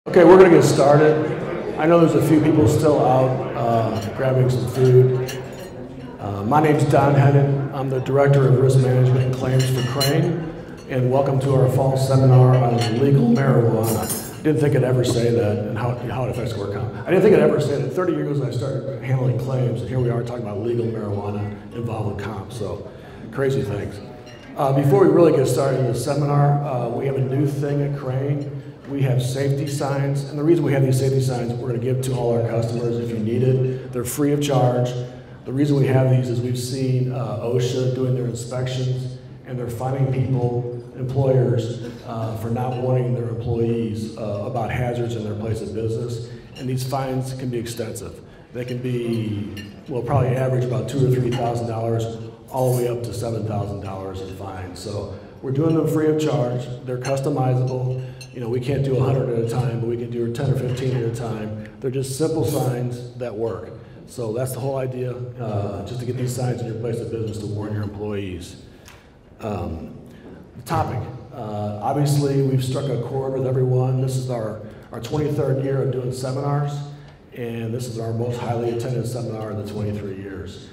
Okay, we're going to get started. I know there's a few people still out grabbing some food. My name's Don Hennon. I'm the Director of Risk Management and Claims for Crane, and welcome to our fall seminar on legal marijuana. I didn't think I'd ever say that and how it affects work comp. I didn't think I'd ever say that. 30 years ago I started handling claims, and here we are talking about legal marijuana involved in comp, so crazy things. Before we really get started in the seminar, we have a new thing at Crane. We have safety signs, and the reason we have these safety signs we're going to give to all our customers if you need it. They're free of charge. The reason we have these is we've seen OSHA doing their inspections, and they're fining people, employers, for not warning their employees about hazards in their place of business, and these fines can be extensive. They can be, well, probably average about $2,000 or $3,000, all the way up to $7,000 in fines. So we're doing them free of charge. They're customizable. You know, we can't do 100 at a time, but we can do 10 or 15 at a time. They're just simple signs that work. So that's the whole idea, just to get these signs in your place of business to warn your employees. The topic, obviously we've struck a chord with everyone. This is our 23rd year of doing seminars, and this is our most highly attended seminar in the 23 years.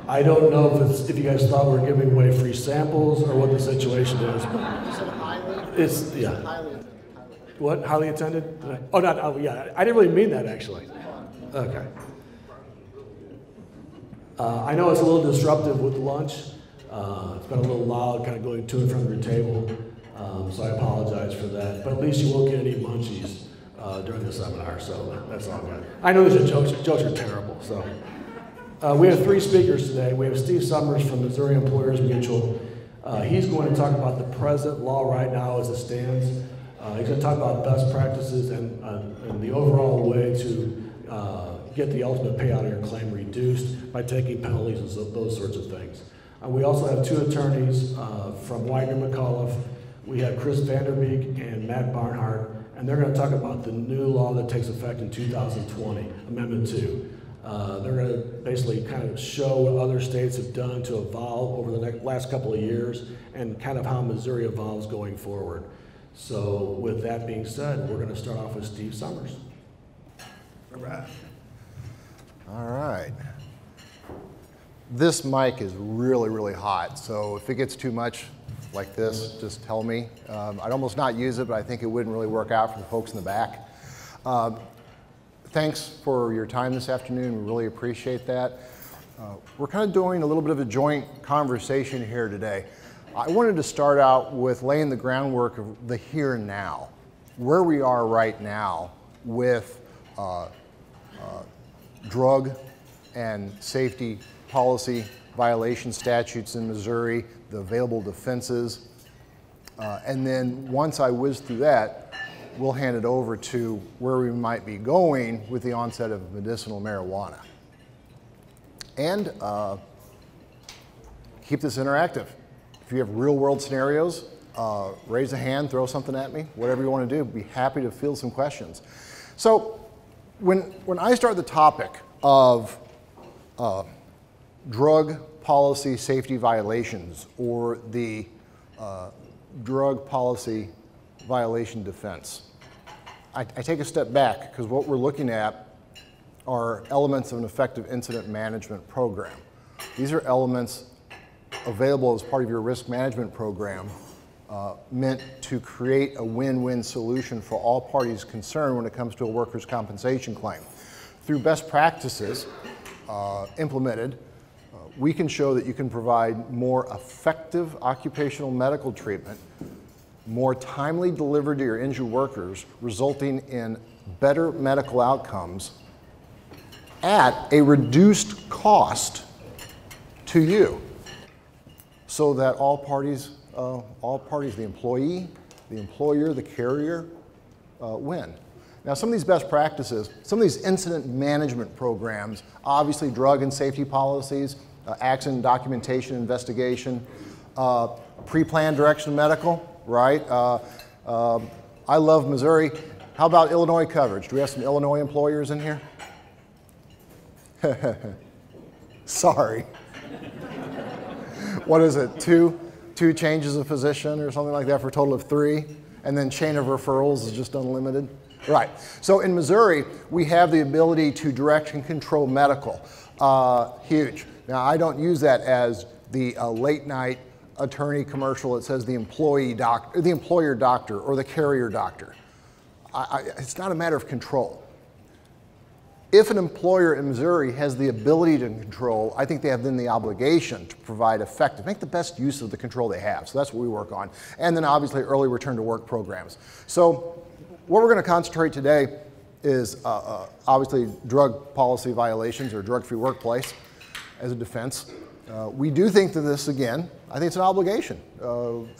I don't know if you guys thought we were giving away free samples or what the situation is. It's, yeah. What, highly attended? Oh, not, oh, yeah, I didn't really mean that actually. Okay. I know it's a little disruptive with lunch. It's been a little loud, kind of going to and from your table, so I apologize for that. But at least you won't get any munchies during the seminar, so that's all good. I know these jokes are terrible, so. We have three speakers today. We have Steve Summers from Missouri Employers Mutual. He's going to talk about the present law right now as it stands. He's going to talk about best practices and the overall way to get the ultimate payout of your claim reduced by taking penalties and those sorts of things. We also have two attorneys from Wagner McAuliffe. We have Chris Vanderbeek and Matt Barnhart, and they're going to talk about the new law that takes effect in 2020, Amendment 2. They're going to basically kind of show what other states have done to evolve over the last couple of years and kind of how Missouri evolves going forward. So with that being said, we're going to start off with Steve Summers. All right. All right. This mic is really, really hot, so if it gets too much like this, just tell me. I'd almost not use it, but I think it wouldn't really work out for the folks in the back. Thanks for your time this afternoon. We really appreciate that. We're kind of doing a little bit of a joint conversation here today. I wanted to start out with laying the groundwork of the here and now, where we are right now with drug and safety policy violation statutes in Missouri, the available defenses, and then once I whiz through that, we'll hand it over to where we might be going with the onset of medicinal marijuana. And keep this interactive. If you have real world scenarios, raise a hand, throw something at me, whatever you want to do, be happy to field some questions. So when I start the topic of drug policy safety violations or the drug policy violation defense, I take a step back because what we're looking at are elements of an effective incident management program. These are elements available as part of your risk management program meant to create a win-win solution for all parties concerned when it comes to a workers' compensation claim. Through best practices implemented, we can show that you can provide more effective occupational medical treatment, more timely delivered to your injured workers, resulting in better medical outcomes at a reduced cost to you, so that all parties, the employee, the employer, the carrier, win. Now, some of these best practices, some of these incident management programs, obviously drug and safety policies, accident documentation investigation, pre-planned direction medical, right? I love Missouri. How about Illinois coverage? Do we have some Illinois employers in here? Sorry. What is it, two changes of physician or something like that for a total of 3? And then chain of referrals is just unlimited. Right. So in Missouri, we have the ability to direct and control medical. Huge. Now, I don't use that as the late night attorney commercial. It says the employer doctor, or the carrier doctor. It's not a matter of control. If an employer in Missouri has the ability to control, I think they have then the obligation to provide effective, make the best use of the control they have. So that's what we work on. And then obviously early return to work programs. So what we're going to concentrate today is obviously drug policy violations or drug-free workplace as a defense. We do think that this, again, I think it's an obligation.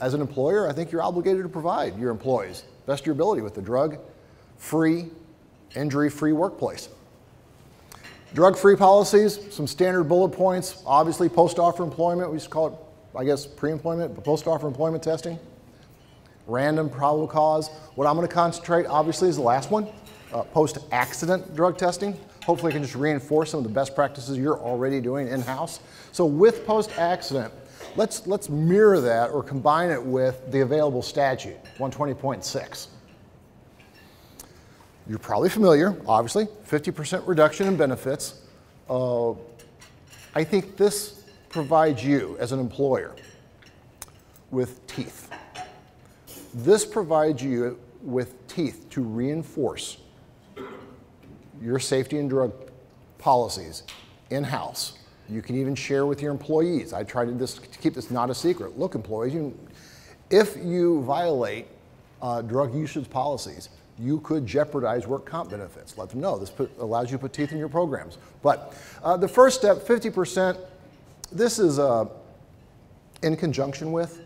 As an employer, I think you're obligated to provide your employees best of your ability with a drug-free, injury-free workplace. Drug-free policies, some standard bullet points, obviously post-offer employment, we used to call it, I guess, pre-employment, but post-offer employment testing. Random probable cause. What I'm going to concentrate, obviously, is the last one, post-accident drug testing. Hopefully I can just reinforce some of the best practices you're already doing in-house. So with post-accident, let's mirror that or combine it with the available statute, 120.6. You're probably familiar, obviously, 50% reduction in benefits. I think this provides you, as an employer, with teeth. This provides you with teeth to reinforce your safety and drug policies in-house. You can even share with your employees. I try to keep this not a secret. Look, employees, if you violate drug usage policies, you could jeopardize work comp benefits. Let them know. This allows you to put teeth in your programs. But the first step, 50%, this is in conjunction with,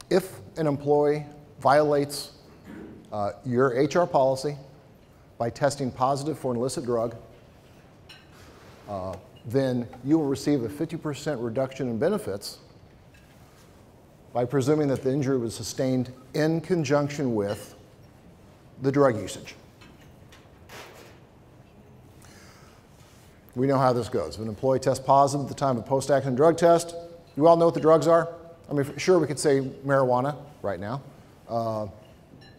if an employee violates your HR policy by testing positive for an illicit drug, then you will receive a 50% reduction in benefits by presuming that the injury was sustained in conjunction with the drug usage. We know how this goes. If an employee tests positive at the time of post-accident drug test, you all know what the drugs are? I mean, sure, we could say marijuana right now,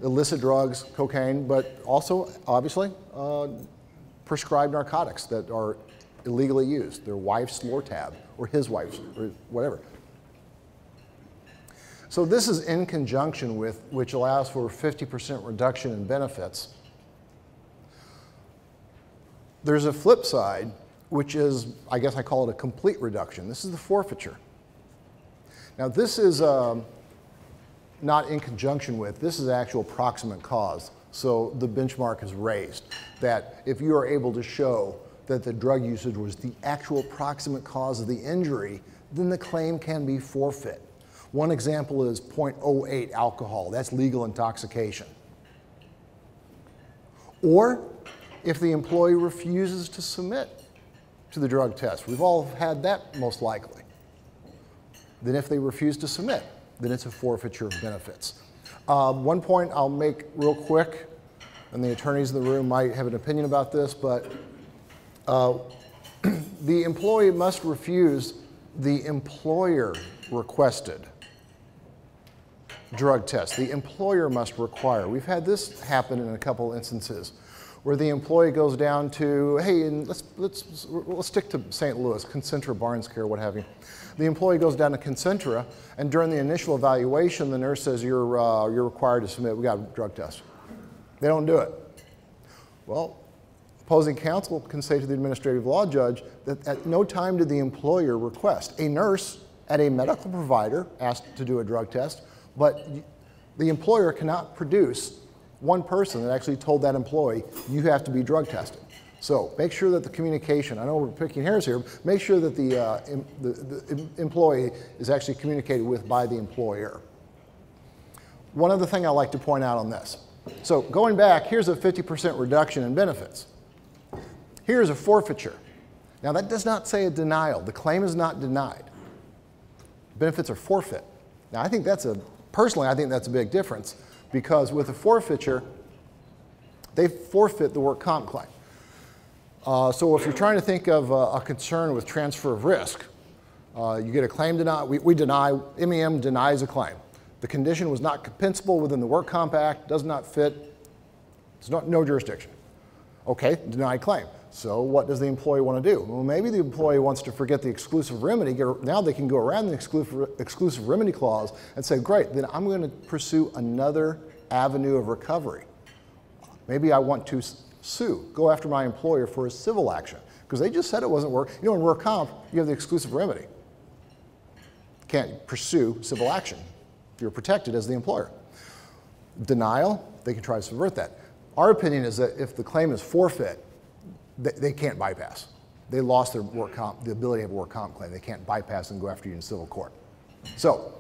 illicit drugs, cocaine, but also, obviously, prescribed narcotics that are illegally used. Their wife's Lortab, or his wife's, or whatever. So this is in conjunction with, which allows for 50% reduction in benefits. There's a flip side, which is, I guess I call it a complete reduction. This is the forfeiture. Now this is not in conjunction with, this is actual proximate cause. So the benchmark is raised, that if you are able to show that the drug usage was the actual proximate cause of the injury, then the claim can be forfeit. One example is 0.08 alcohol. That's legal intoxication. Or if the employee refuses to submit to the drug test. We've all had that most likely. Then if they refuse to submit, then it's a forfeiture of benefits. One point I'll make real quick, and the attorneys in the room might have an opinion about this, but the employee must refuse the employer requested drug test. The employer must require. We've had this happen in a couple instances where the employee goes down to, hey, and let's stick to St. Louis, Concentra, Barnes Care, what have you. The employee goes down to Concentra, and during the initial evaluation, the nurse says, you're required to submit, we got a drug test. They don't do it. Well, opposing counsel can say to the administrative law judge that at no time did the employer request. A nurse at a medical provider asked to do a drug test, but the employer cannot produce one person that actually told that employee, you have to be drug tested. So make sure that the communication, I know we're picking hairs here, make sure that the employee is actually communicated with by the employer. One other thing I'd like to point out on this. So going back, here's a 50% reduction in benefits. Here's a forfeiture. Now that does not say a denial. The claim is not denied. Benefits are forfeit. Now I think personally I think that's a big difference, because with a forfeiture, they forfeit the work comp claim. So if you're trying to think of a concern with transfer of risk, you get a claim denied, we deny, MEM denies a claim. The condition was not compensable within the Work Comp Act, does not fit, it's no jurisdiction. Okay, denied claim. So what does the employee want to do? Well, maybe the employee wants to forget the exclusive remedy. Now they can go around the exclusive remedy clause and say, great, then I'm going to pursue another avenue of recovery. Maybe I want to sue, go after my employer for a civil action, because they just said it wasn't work. You know, in work comp, you have the exclusive remedy. You can't pursue civil action. You're protected as the employer. Denial, they can try to subvert that. Our opinion is that if the claim is forfeit, they can't bypass. They lost their work comp, the ability to have a work comp claim. They can't bypass and go after you in civil court. So,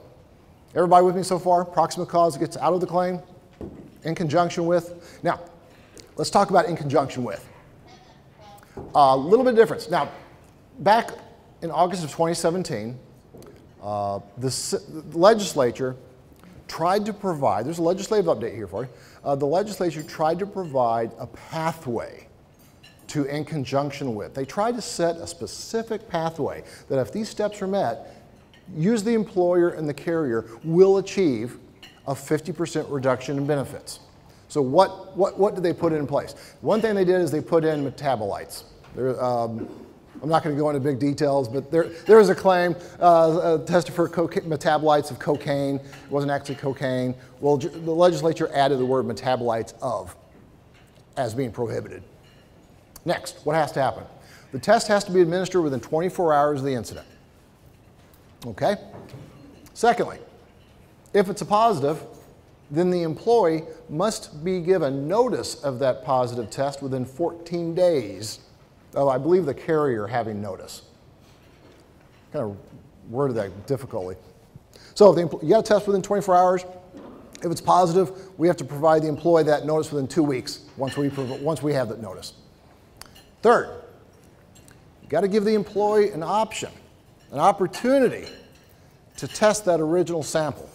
everybody with me so far? Proximate cause gets out of the claim, in conjunction with. Now, let's talk about in conjunction with. A little bit of difference. Now, back in August of 2017, the legislature tried to provide, there's a legislative update here for you, the legislature tried to provide a pathway to in conjunction with. They tried to set a specific pathway that if these steps are met, use the employer and the carrier will achieve a 50% reduction in benefits. So what did they put in place? One thing they did is they put in metabolites. I'm not going to go into big details, but there is a claim tested for metabolites of cocaine. It wasn't actually cocaine. Well, the legislature added the word metabolites of as being prohibited. Next, what has to happen? The test has to be administered within 24 hours of the incident. Okay? Secondly, if it's a positive, then the employee must be given notice of that positive test within 14 days of, I believe, the carrier having notice. Kind of worded that difficultly. So if you got a test within 24 hours. If it's positive, we have to provide the employee that notice within 2 weeks once we have that notice. Third, you got to give the employee an option, an opportunity to test that original sample.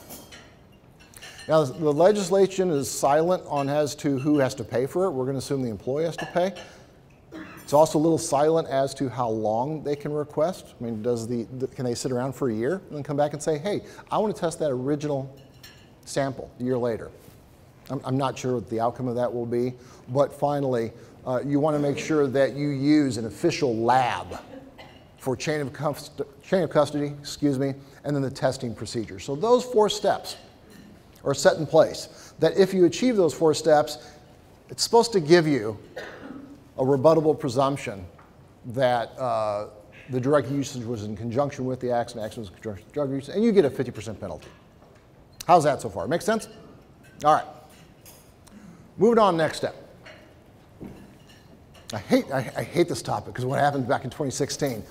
Now, the legislation is silent on as to who has to pay for it. We're going to assume the employee has to pay. It's also a little silent as to how long they can request. I mean, can they sit around for a year and then come back and say, hey, I want to test that original sample a year later? I'm not sure what the outcome of that will be, but finally, you want to make sure that you use an official lab for chain of custody, and then the testing procedure. So those 4 steps are set in place, that if you achieve those 4 steps, it's supposed to give you a rebuttable presumption that the drug usage was in conjunction with the accident was in conjunction with drug use, and you get a 50% penalty. How's that so far? Make sense? All right. Moving on, next step. I hate this topic because what happened back in 2016.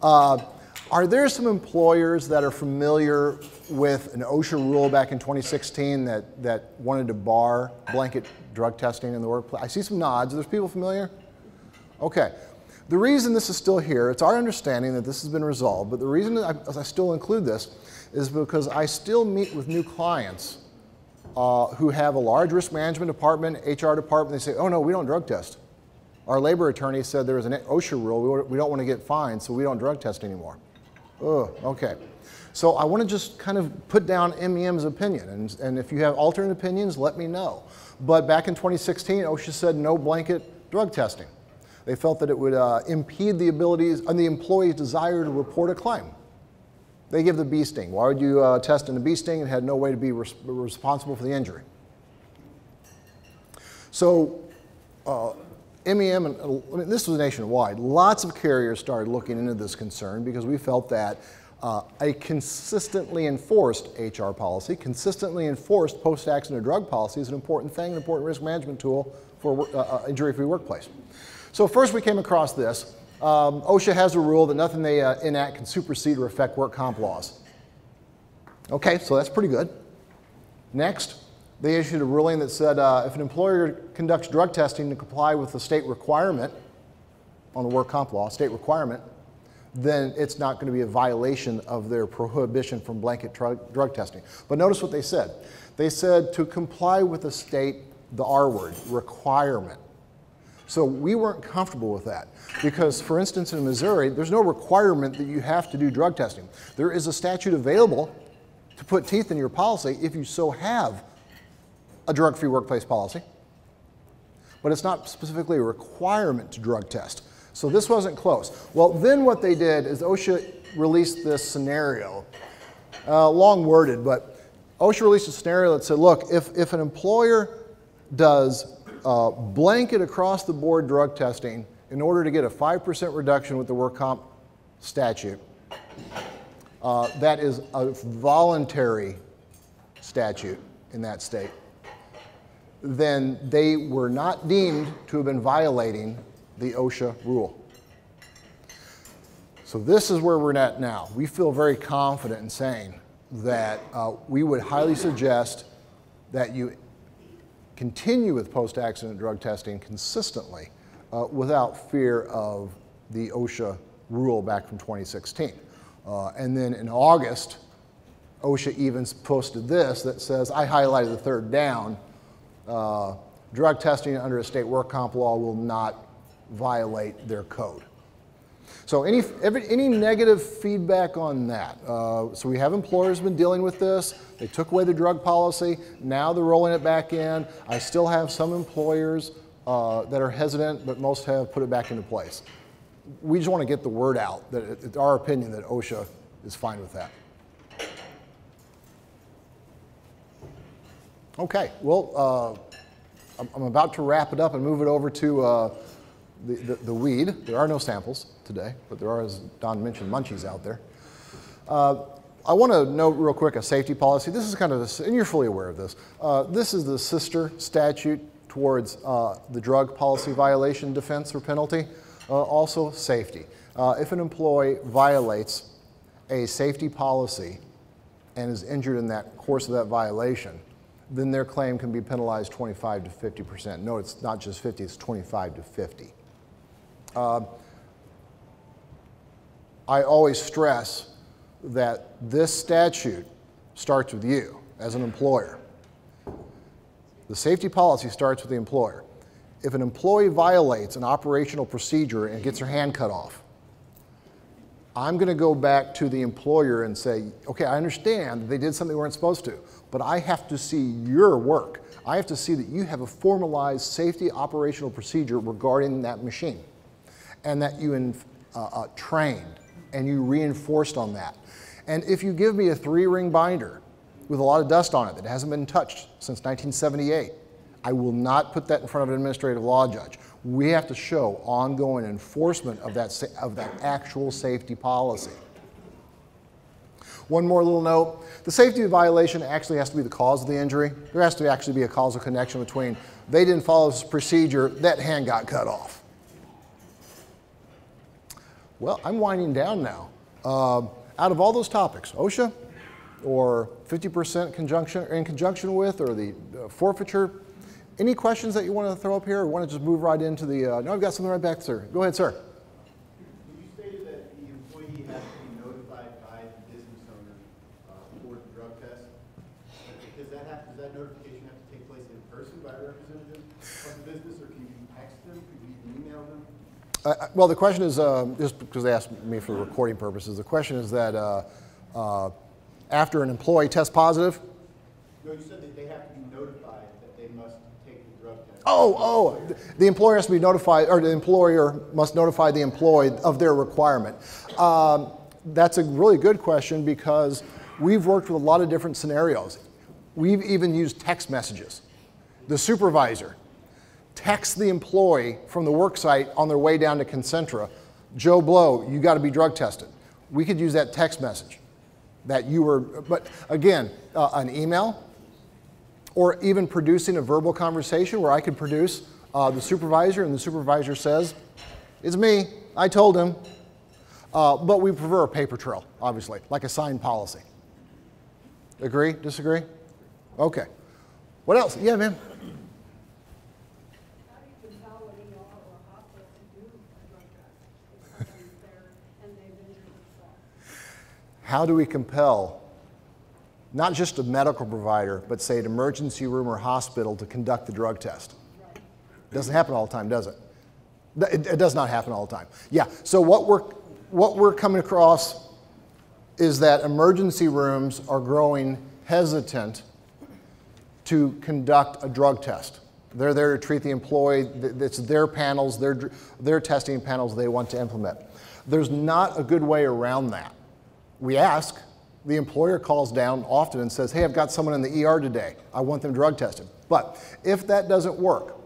Are there some employers that are familiar with an OSHA rule back in 2016 that wanted to bar blanket drug testing in the workplace? I see some nods. Are there people familiar? Okay. The reason this is still here, it's our understanding that this has been resolved, but the reason that I still include this is because I still meet with new clients who have a large risk management department, HR department. They say, oh no, we don't drug test. Our labor attorney said there was an OSHA rule. We don't want to get fined, so we don't drug test anymore. Oh, okay. So I want to just kind of put down MEM's opinion, and if you have alternate opinions, let me know. But back in 2016, OSHA said no blanket drug testing. They felt that it would impede the abilities and the employee's desire to report a claim. They give the bee sting. Why would you test in a bee sting and had no way to be responsible for the injury? So MEM, this was nationwide, lots of carriers started looking into this concern because we felt that a consistently enforced HR policy, consistently enforced post-accident drug policy is an important thing, an important risk management tool for injury-free workplace. So first we came across this. OSHA has a rule that nothing they enact can supersede or affect work comp laws. Okay, so that's pretty good. Next, they issued a ruling that said if an employer conducts drug testing to comply with the state requirement on the work comp law, state requirement, then it's not going to be a violation of their prohibition from blanket drug testing. But notice what they said. They said to comply with the state, the R word, requirement. So we weren't comfortable with that because, for instance, in Missouri, there's no requirement that you have to do drug testing. There is a statute available to put teeth in your policy if you so have a drug-free workplace policy, but it's not specifically a requirement to drug test. So this wasn't close. Well, then what they did is OSHA released this scenario, long worded, but OSHA released a scenario that said, look, if an employer does blanket across the board drug testing in order to get a 5% reduction with the work comp statute, that is a voluntary statute in that state, then they were not deemed to have been violating the OSHA rule. So this is where we're at now. We feel very confident in saying that we would highly suggest that you continue with post-accident drug testing consistently without fear of the OSHA rule back from 2016. And then in August, OSHA even posted this that says, I highlighted the third down, drug testing under a state work comp law will not violate their code. So any negative feedback on that? So we have employers been dealing with this. They took away the drug policy. Now they're rolling it back in. I still have some employers that are hesitant, but most have put it back into place. We just want to get the word out that it's our opinion that OSHA is fine with that. Okay, well, I'm about to wrap it up and move it over to the weed. There are no samples today, but there are, as Don mentioned, munchies out there. I want to note real quick a safety policy. This is kind of, and you're fully aware of this. This is the sister statute towards the drug policy violation defense or penalty. Also safety. If an employee violates a safety policy and is injured in that course of that violation, then their claim can be penalized 25 to 50%. No, it's not just 50, it's 25 to 50. I always stress that this statute starts with you as an employer. The safety policy starts with the employer. If an employee violates an operational procedure and gets their hand cut off, I'm going to go back to the employer and say, okay, I understand that they did something they weren't supposed to, but I have to see your work. I have to see that you have a formalized safety operational procedure regarding that machine, and that you trained and you reinforced on that. And if you give me a 3-ring binder with a lot of dust on it that hasn't been touched since 1978, I will not put that in front of an administrative law judge. We have to show ongoing enforcement of that actual safety policy. One more little note, the safety violation actually has to be the cause of the injury. There has to actually be a causal connection between they didn't follow this procedure, that hand got cut off. Well, I'm winding down now. Out of all those topics, OSHA or 50% in conjunction with, or the forfeiture, any questions that you want to throw up here, or want to just move right into the, no, I've got something right back, sir. Go ahead, sir. You stated that the employee has to be notified by the business owner for the drug test. Does that notification have to take place in person by a representative of the business, or can you text them, can you email them? Well, the question is, just because they asked me for recording purposes, the question is that after an employee tests positive? No, you said that they have to be notified that they must take the drug test. Oh, the employer has to be notified, or the employer must notify the employee of their requirement. That's a really good question because we've worked with a lot of different scenarios. We've even used text messages. The supervisor texts the employee from the work site on their way down to Concentra, Joe Blow, you got to be drug tested. We could use that text message that you were, but again, an email, or even producing a verbal conversation where I could produce the supervisor and the supervisor says, it's me, I told him, but we prefer a paper trail, obviously, like a signed policy. Agree, disagree? Okay. What else? Yeah, man. How do we compel not just a medical provider, but say an emergency room or hospital to conduct the drug test? It doesn't happen all the time, does it? It does not happen all the time. Yeah, so what we're coming across is that emergency rooms are growing hesitant to conduct a drug test. They're there to treat the employee. It's their panels, their testing panels they want to implement. There's not a good way around that. We ask, the employer calls down often and says, hey, I've got someone in the ER today. I want them drug tested. But if that doesn't work,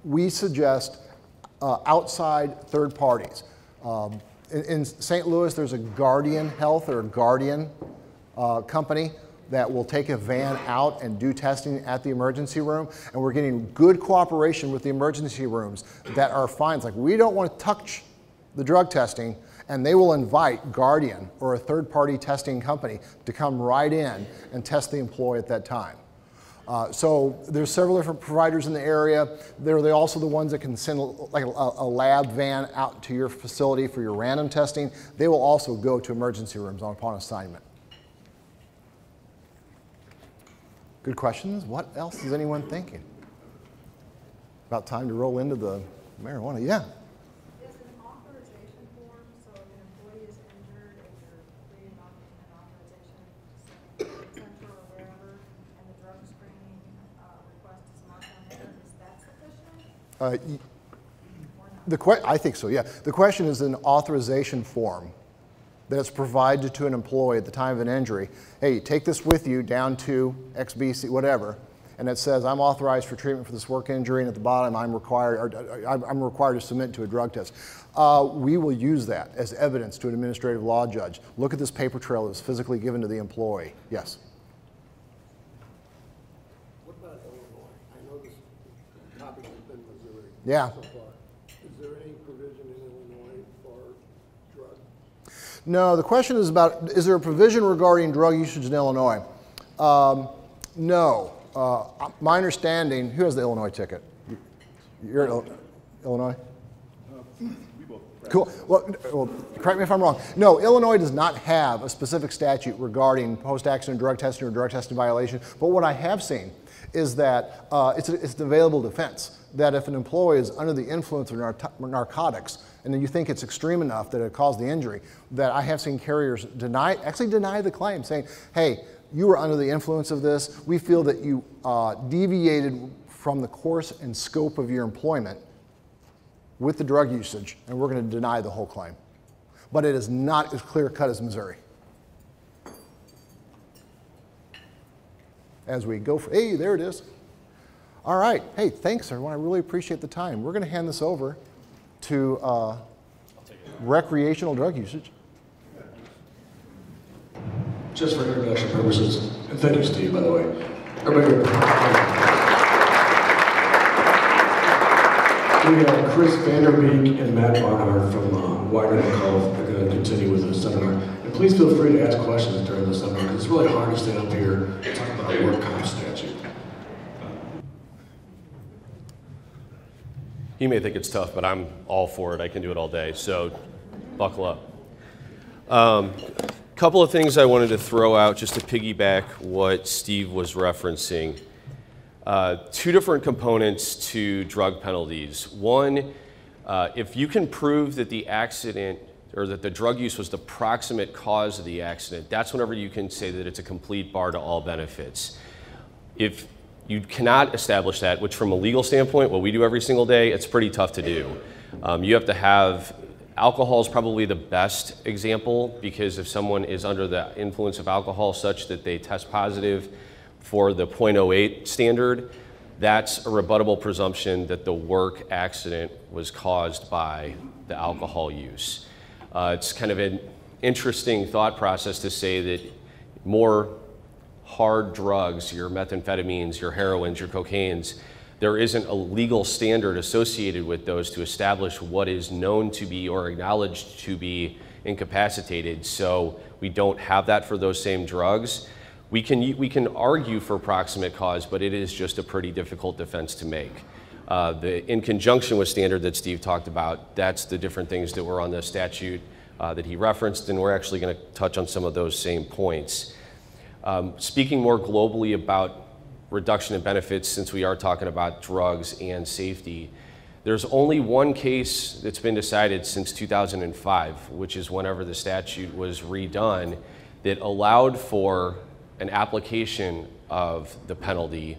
we suggest outside third parties. In St. Louis, there's a Guardian Health or a Guardian company that will take a van out and do testing at the emergency room, and we're getting good cooperation with the emergency rooms that are fine. It's like, we don't want to touch the drug testing, and they will invite Guardian or a third-party testing company to come right in and test the employee at that time. So there's several different providers in the area. They're also the ones that can send like a lab van out to your facility for your random testing. They will also go to emergency rooms upon assignment. Good questions. What else is anyone thinking? About time to roll into the marijuana. Yeah. Is an authorization form, so if an employee is injured and you're reading off an authorization to send to the center or wherever, and the drug screening request is marked on there, is that sufficient? I think so, yeah. The question is an authorization form that's provided to an employee at the time of an injury. Hey, take this with you down to XBC, whatever, and it says, I'm authorized for treatment for this work injury, and at the bottom, I'm required to submit to a drug test. We will use that as evidence to an administrative law judge. Look at this paper trail that was physically given to the employee. Yes? What about Illinois? I know this topic has been Missouri Yeah. so far. Is there any provision in Illinois for drugs? No, the question is about, is there a provision regarding drug usage in Illinois? No. My understanding, who has the Illinois ticket? You're in Illinois? Cool. Well, correct me if I'm wrong. No, Illinois does not have a specific statute regarding post-accident drug testing or drug testing violation, but what I have seen is that it's an available defense, that if an employee is under the influence of narcotics, and then you think it's extreme enough that it caused the injury, that I have seen carriers actually deny the claim, saying, hey, you were under the influence of this. We feel that you deviated from the course and scope of your employment with the drug usage, and we're going to deny the whole claim. But it is not as clear-cut as Missouri. As we go, hey, there it is. All right, hey, thanks everyone, I really appreciate the time. We're gonna hand this over to recreational drug usage. Just for introduction purposes, and thank you, Steve, by the way. Everybody, we have Chris Vanderbeek and Matt Barnhart from Widener and Cove. They're going to continue with the seminar. And please feel free to ask questions during the seminar, because it's really hard to stand up here and talk about a work comp statute. You may think it's tough, but I'm all for it. I can do it all day, so buckle up. Couple of things I wanted to throw out just to piggyback what Steve was referencing. Two different components to drug penalties. One, if you can prove that the accident or that the drug use was the proximate cause of the accident, that's whenever you can say that it's a complete bar to all benefits. If you cannot establish that, which from a legal standpoint, what we do every single day, it's pretty tough to do. You have to have, alcohol is probably the best example, because if someone is under the influence of alcohol such that they test positive for the 0.08 standard, that's a rebuttable presumption that the work accident was caused by the alcohol use. It's kind of an interesting thought process to say that more hard drugs, your methamphetamines, your heroines, your cocaines, there isn't a legal standard associated with those to establish what is known to be or acknowledged to be incapacitated. So we don't have that for those same drugs. We can argue for proximate cause, but it is just a pretty difficult defense to make. In conjunction with standard that Steve talked about, that's the different things that were on the statute that he referenced, and we're actually going to touch on some of those same points. Speaking more globally about reduction in benefits, since we are talking about drugs and safety, There's only one case that's been decided since 2005, which is whenever the statute was redone, that allowed for an application of the penalty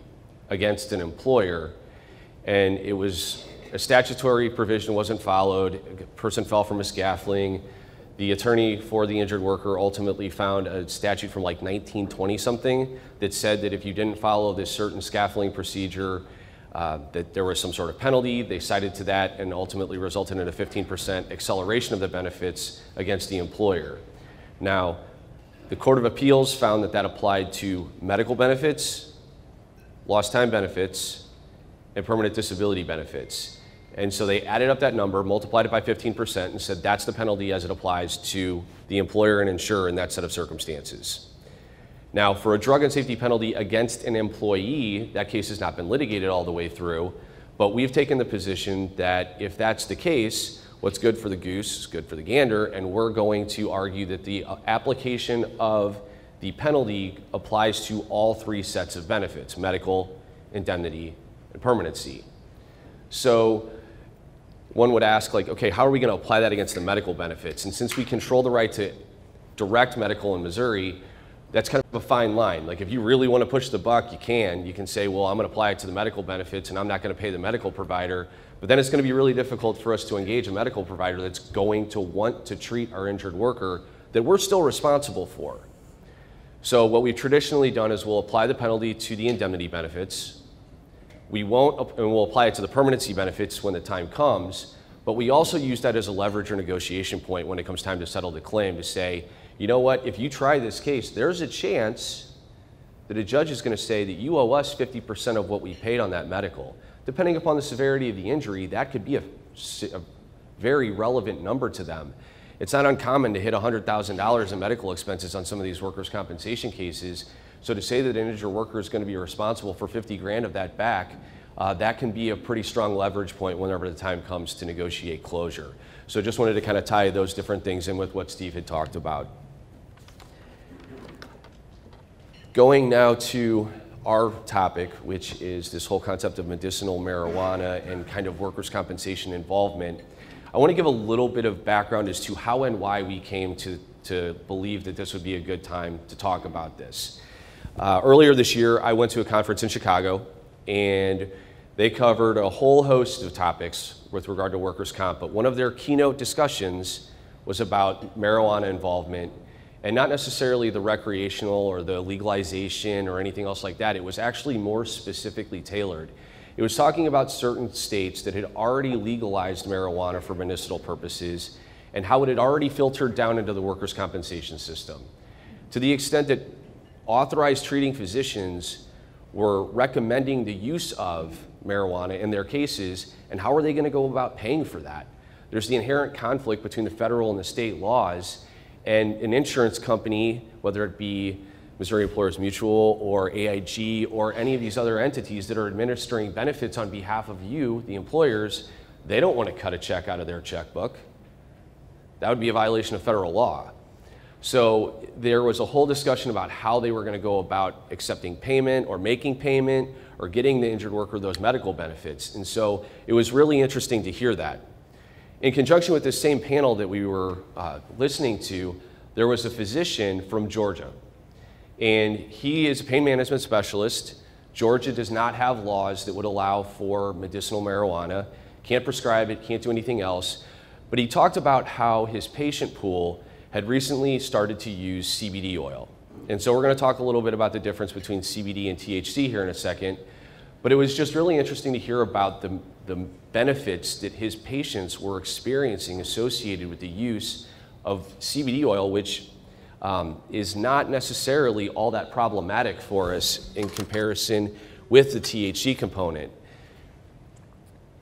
against an employer. And it was a statutory provision wasn't followed. A person fell from a scaffolding. The attorney for the injured worker ultimately found a statute from like 1920 something that said that if you didn't follow this certain scaffolding procedure, that there was some sort of penalty. They cited to that and ultimately resulted in a 15% acceleration of the benefits against the employer. Now, the Court of Appeals found that that applied to medical benefits, lost time benefits, and permanent disability benefits. And so they added up that number, multiplied it by 15%, and said that's the penalty as it applies to the employer and insurer in that set of circumstances. Now, for a drug and safety penalty against an employee, that case has not been litigated all the way through, but we've taken the position that if that's the case, what's good for the goose is good for the gander, and we're going to argue that the application of the penalty applies to all three sets of benefits: medical, indemnity, and permanency. So one would ask, like, okay, how are we going to apply that against the medical benefits? And since we control the right to direct medical in Missouri, that's kind of a fine line. Like, if you really want to push the buck, you can say, well, I'm going to apply it to the medical benefits and I'm not going to pay the medical provider. But then it's going to be really difficult for us to engage a medical provider that's going to want to treat our injured worker that we're still responsible for. So what we've traditionally done is we'll apply the penalty to the indemnity benefits. We won't, and we'll apply it to the permanency benefits when the time comes, but we also use that as a leverage or negotiation point when it comes time to settle the claim to say, you know what, if you try this case, there's a chance that a judge is going to say that you owe us 50% of what we paid on that medical. Depending upon the severity of the injury, that could be a very relevant number to them. It's not uncommon to hit $100,000 in medical expenses on some of these workers' compensation cases. So to say that an injured worker is going to be responsible for 50 grand of that back, that can be a pretty strong leverage point whenever the time comes to negotiate closure. So just wanted to kind of tie those different things in with what Steve had talked about. Going now to our topic, which is this whole concept of medicinal marijuana and kind of workers' compensation involvement, I want to give a little bit of background as to how and why we came to believe that this would be a good time to talk about this. Earlier this year, I went to a conference in Chicago, and they covered a whole host of topics with regard to workers' comp, but one of their keynote discussions was about marijuana involvement, and not necessarily the recreational or the legalization or anything else like that. It was actually more specifically tailored. It was talking about certain states that had already legalized marijuana for medicinal purposes and how it had already filtered down into the workers' compensation system, to the extent that authorized treating physicians were recommending the use of marijuana in their cases, and how are they going to go about paying for that? There's the inherent conflict between the federal and the state laws, and an insurance company, whether it be Missouri Employers Mutual or AIG or any of these other entities that are administering benefits on behalf of you, the employers, they don't want to cut a check out of their checkbook. That would be a violation of federal law. So there was a whole discussion about how they were going to go about accepting payment or making payment or getting the injured worker those medical benefits. And so it was really interesting to hear that. In conjunction with this same panel that we were listening to, there was a physician from Georgia. And he is a pain management specialist. Georgia does not have laws that would allow for medicinal marijuana. Can't prescribe it, can't do anything else. But he talked about how his patient pool had recently started to use CBD oil. And so we're going to talk a little bit about the difference between CBD and THC here in a second. But it was just really interesting to hear about the benefits that his patients were experiencing associated with the use of CBD oil, which is not necessarily all that problematic for us in comparison with the THC component.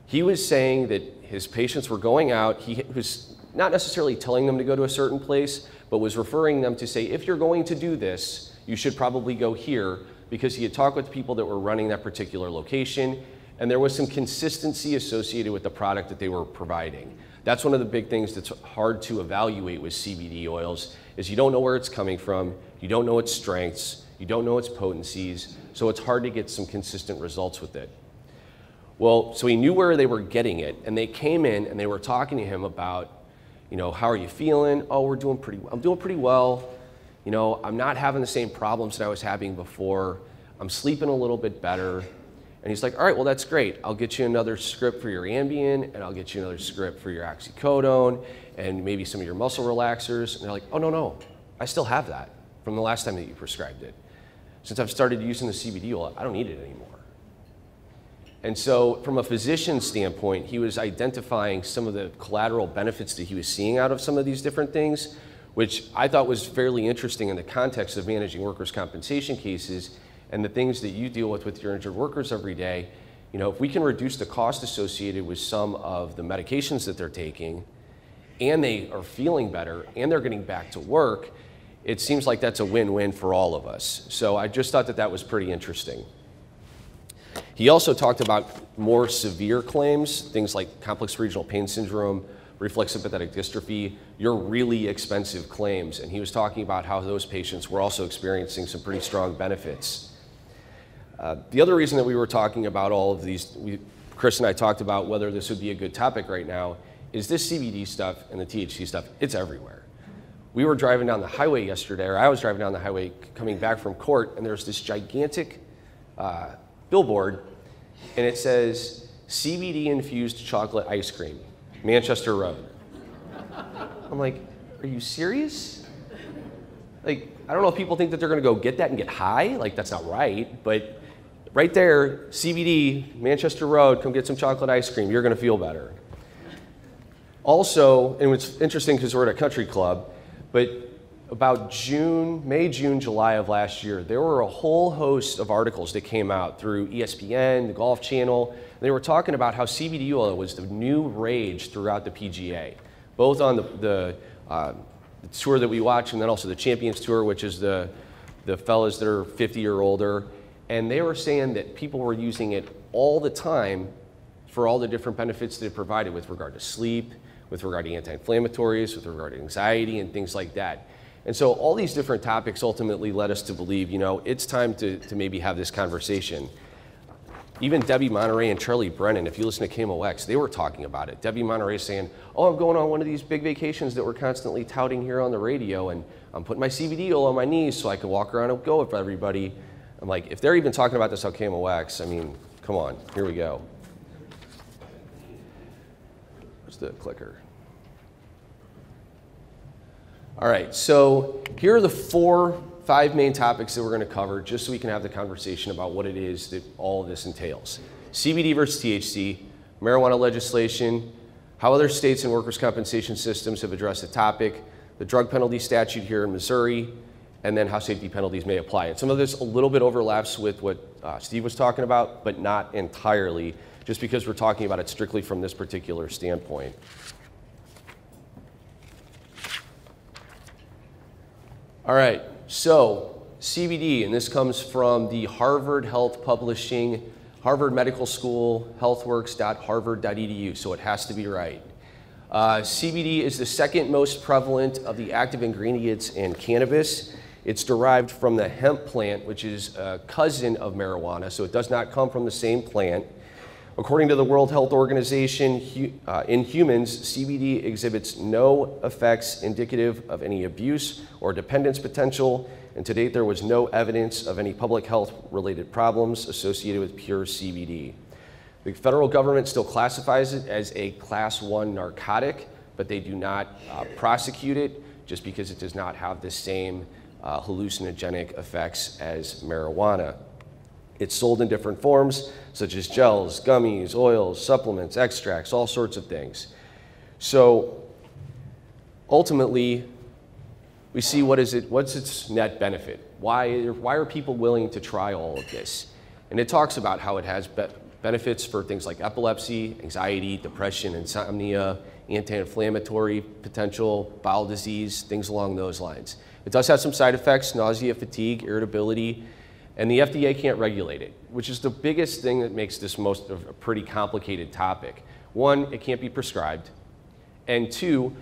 He was saying that his patients were going out, he was not necessarily telling them to go to a certain place, but was referring them to say, if you're going to do this, you should probably go here, because he had talked with people that were running that particular location, and there was some consistency associated with the product that they were providing. That's one of the big things that's hard to evaluate with CBD oils, is you don't know where it's coming from, you don't know its strengths, you don't know its potencies, so it's hard to get some consistent results with it. Well, so he knew where they were getting it, and they came in and they were talking to him about, you know, how are you feeling? Oh, I'm doing pretty well. You know, I'm not having the same problems that I was having before. I'm sleeping a little bit better. And he's like, all right, well, that's great. I'll get you another script for your Ambien, and I'll get you another script for your oxycodone, and maybe some of your muscle relaxers. And they're like, oh, no, I still have that from the last time that you prescribed it. Since I've started using the CBD oil, I don't need it anymore. And so from a physician's standpoint, he was identifying some of the collateral benefits that he was seeing out of some of these different things, which I thought was fairly interesting in the context of managing workers' compensation cases and the things that you deal with your injured workers every day. You know, if we can reduce the cost associated with some of the medications that they're taking, and they are feeling better, and they're getting back to work, it seems like that's a win-win for all of us. So I just thought that that was pretty interesting. He also talked about more severe claims, things like complex regional pain syndrome, reflex sympathetic dystrophy, your really expensive claims. And he was talking about how those patients were also experiencing some pretty strong benefits. The other reason that we were talking about all of these, Chris and I talked about whether this would be a good topic right now, is this CBD stuff and the THC stuff, it's everywhere. We were driving down the highway yesterday, or I was driving down the highway coming back from court, and there's this gigantic billboard, and it says, CBD-infused chocolate ice cream, Manchester Road. I'm like, are you serious? Like, I don't know if people think that they're gonna go get that and get high, like that's not right, but right there, CBD, Manchester Road, come get some chocolate ice cream, you're gonna feel better. Also, and it's interesting because we're at a country club, but about May, June, July of last year, there were a whole host of articles that came out through ESPN, the Golf Channel, and they were talking about how CBD oil was the new rage throughout the PGA, both on the tour that we watch and then also the Champions Tour, which is the fellas that are 50 or older, and they were saying that people were using it all the time for all the different benefits that it provided with regard to sleep, with regard to anti-inflammatories, with regard to anxiety and things like that. And so all these different topics ultimately led us to believe, you know, it's time to maybe have this conversation. Even Debbie Monterey and Charlie Brennan, if you listen to KMOX, they were talking about it. Debbie Monterey saying, oh, I'm going on one of these big vacations that we're constantly touting here on the radio, and I'm putting my CBD oil on my knees so I can walk around and go with everybody. I'm like, if they're even talking about this on KMOX, I mean, come on, here we go. Where's the clicker? All right, so here are the 5 main topics that we're going to cover just so we can have the conversation about what it is that all of this entails. CBD versus THC, marijuana legislation, how other states and workers' compensation systems have addressed the topic, the drug penalty statute here in Missouri, and then how safety penalties may apply. And some of this a little bit overlaps with what Steve was talking about, but not entirely, just because we're talking about it strictly from this particular standpoint. All right, so CBD, and this comes from the Harvard Health Publishing, Harvard Medical School, healthworks.harvard.edu, so it has to be right. CBD is the second most prevalent of the active ingredients in cannabis. It's derived from the hemp plant, which is a cousin of marijuana, so it does not come from the same plant. According to the World Health Organization, in humans, CBD exhibits no effects indicative of any abuse or dependence potential, and to date there was no evidence of any public health related problems associated with pure CBD. The federal government still classifies it as a class 1 narcotic, but they do not prosecute it just because it does not have the same hallucinogenic effects as marijuana. It's sold in different forms, such as gels, gummies, oils, supplements, extracts, all sorts of things. So ultimately, we see what's its net benefit? Why are people willing to try all of this? And it talks about how it has benefits for things like epilepsy, anxiety, depression, insomnia, anti-inflammatory potential, bowel disease, things along those lines. It does have some side effects, nausea, fatigue, irritability, and the FDA can't regulate it, which is the biggest thing that makes this most of a pretty complicated topic. One, it can't be prescribed, and two,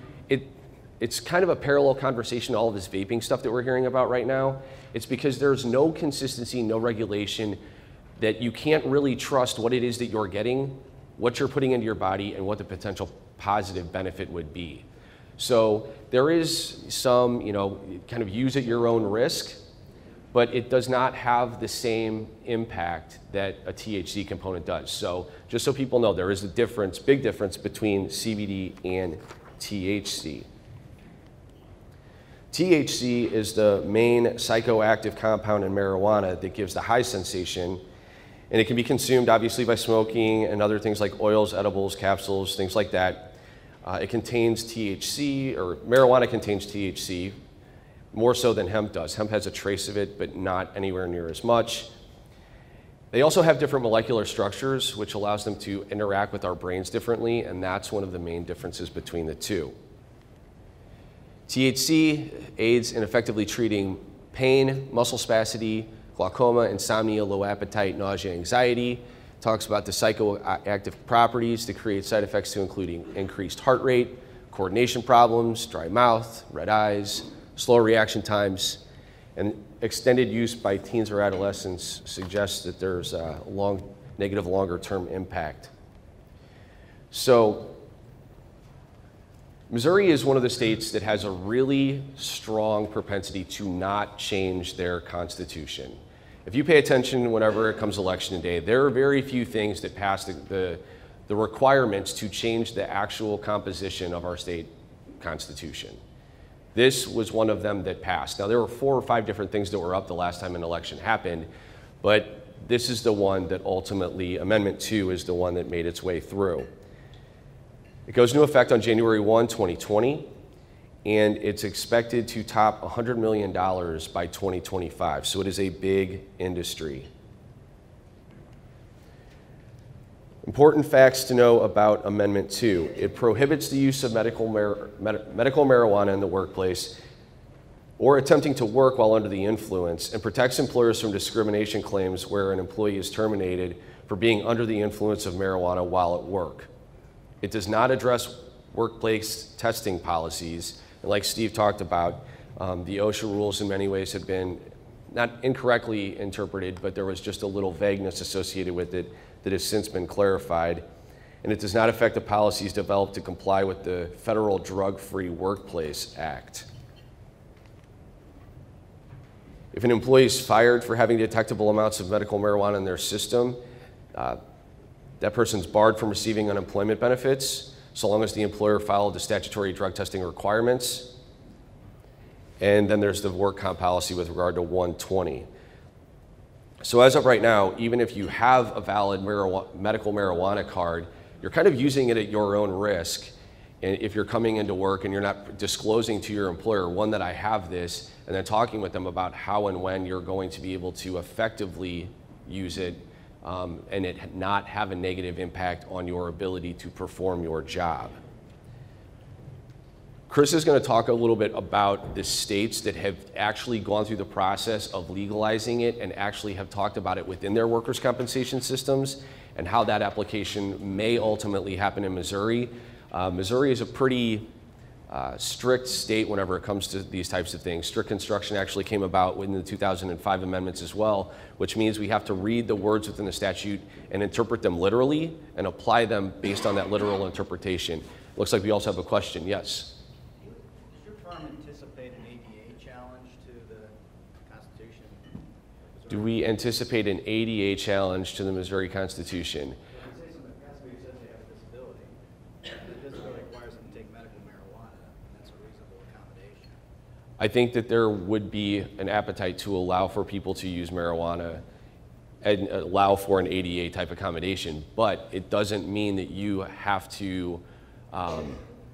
it's kind of a parallel conversation to all of this vaping stuff that we're hearing about right now. It's because there's no consistency, no regulation. that you can't really trust what it is that you're getting, what you're putting into your body, and what the potential positive benefit would be. So there is some, kind of use at your own risk, but it does not have the same impact that a THC component does. So just so people know, there is a difference, big difference between CBD and THC. THC is the main psychoactive compound in marijuana that gives the high sensation, and it can be consumed obviously by smoking and other things like oils, edibles, capsules, things like that. It contains THC, or marijuana contains THC, more so than hemp does. Hemp has a trace of it, but not anywhere near as much. They also have different molecular structures, which allows them to interact with our brains differently, and that's one of the main differences between the two. THC aids in effectively treating pain, muscle spasticity, glaucoma, insomnia, low appetite, nausea, anxiety. Talks about the psychoactive properties to create side effects to including increased heart rate, coordination problems, dry mouth, red eyes, slower reaction times, and extended use by teens or adolescents suggests that there's a negative longer-term impact. So Missouri is one of the states that has a really strong propensity to not change their constitution. If you pay attention whenever it comes election day, there are very few things that pass the requirements to change the actual composition of our state constitution. This was one of them that passed. Now, there were 4 or 5 different things that were up the last time an election happened, but this is the one that ultimately, Amendment 2 is the one that made its way through. It goes into effect on January 1, 2020. And it's expected to top $100 million by 2025. So it is a big industry. Important facts to know about Amendment 2. It prohibits the use of medical marijuana in the workplace or attempting to work while under the influence, and protects employers from discrimination claims where an employee is terminated for being under the influence of marijuana while at work. It does not address workplace testing policies. And like Steve talked about, the OSHA rules in many ways have been not incorrectly interpreted, but there was just a little vagueness associated with it that has since been clarified. And it does not affect the policies developed to comply with the Federal Drug-Free Workplace Act. If an employee is fired for having detectable amounts of medical marijuana in their system, that person's barred from receiving unemployment benefits, so long as the employer followed the statutory drug testing requirements. And then there's the work comp policy with regard to 120. So as of right now, even if you have a valid medical marijuana card, you're kind of using it at your own risk. And if you're coming into work and you're not disclosing to your employer, one, that I have this, and then talking with them about how and when you're going to be able to effectively use it, and it not have a negative impact on your ability to perform your job. Chris is going to talk a little bit about the states that have actually gone through the process of legalizing it and actually have talked about it within their workers' compensation systems and how that application may ultimately happen in Missouri. Missouri is a pretty strict state whenever it comes to these types of things. Strict construction actually came about within the 2005 amendments as well, which means we have to read the words within the statute and interpret them literally and apply them based on that literal interpretation. Looks like we also have a question. Yes? Does your firm anticipate an ADA challenge to the Constitution? Do we anticipate an ADA challenge to the Missouri Constitution? I think that there would be an appetite to allow for people to use marijuana and allow for an ADA type accommodation, but it doesn't mean that you have to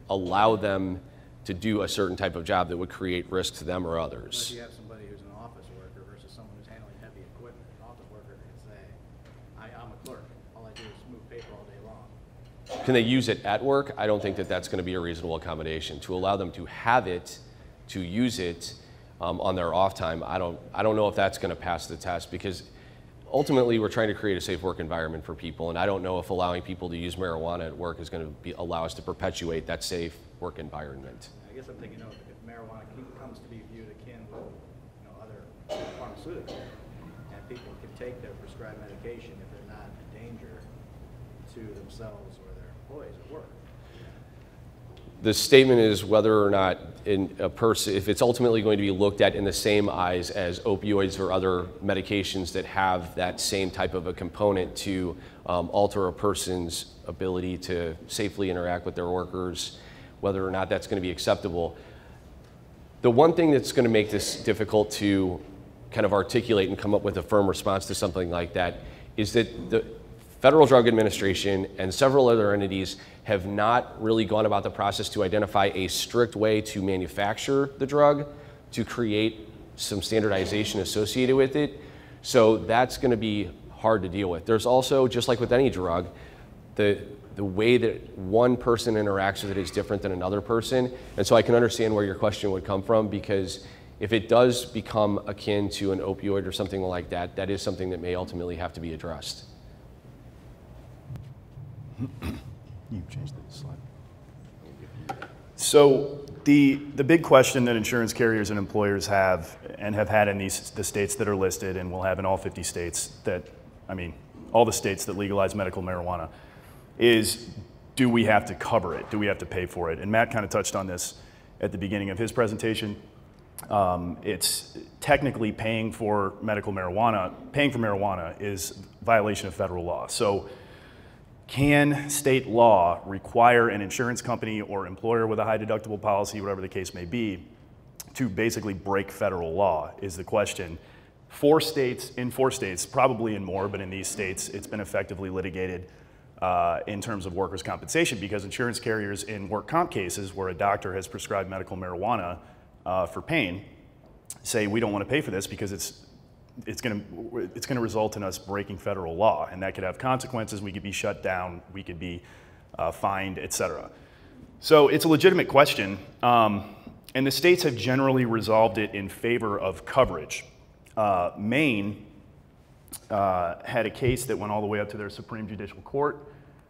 allow them to do a certain type of job that would create risk to them or others. If you have somebody who's an office worker versus someone who's handling heavy equipment, an office worker can say, I'm a clerk, all I do is move paper all day long. Can they use it at work? I don't think that that's going to be a reasonable accommodation. To allow them to have it, to use it on their off time, I don't know if that's going to pass the test, because ultimately we're trying to create a safe work environment for people, and I don't know if allowing people to use marijuana at work is going to allow us to perpetuate that safe work environment. I guess I'm thinking, if marijuana comes to be viewed akin with other pharmaceuticals, and people take their prescribed medication if they're not a danger to themselves or their employees at work. The statement is whether or not if it's ultimately going to be looked at in the same eyes as opioids or other medications that have that same type of a component to alter a person's ability to safely interact with their workers, whether or not that's going to be acceptable. The one thing that's going to make this difficult to kind of articulate and come up with a firm response to something like that is that the Federal Drug Administration and several other entities have not really gone about the process to identify a strict way to manufacture the drug, to create some standardization associated with it. So that's going to be hard to deal with. There's also, just like with any drug, the way that one person interacts with it is different than another person. And so I can understand where your question would come from, because if it does become akin to an opioid or something like that, that is something that may ultimately have to be addressed. You changed the slide. So the big question that insurance carriers and employers have and have had in the states that are listed and will have in all 50 states all the states that legalize medical marijuana is, do we have to cover it? Do we have to pay for it? And Matt kind of touched on this at the beginning of his presentation. It's technically paying for marijuana is violation of federal law. So can state law require an insurance company or employer with a high deductible policy, whatever the case may be, to basically break federal law is the question. In 4 states, probably in more, but in these states, it's been effectively litigated in terms of workers' compensation, because insurance carriers in work comp cases where a doctor has prescribed medical marijuana for pain say, we don't want to pay for this because it's going to result in us breaking federal law, and that could have consequences. We could be shut down, we could be fined, etc. So it's a legitimate question, and the states have generally resolved it in favor of coverage. Maine had a case that went all the way up to their Supreme Judicial Court.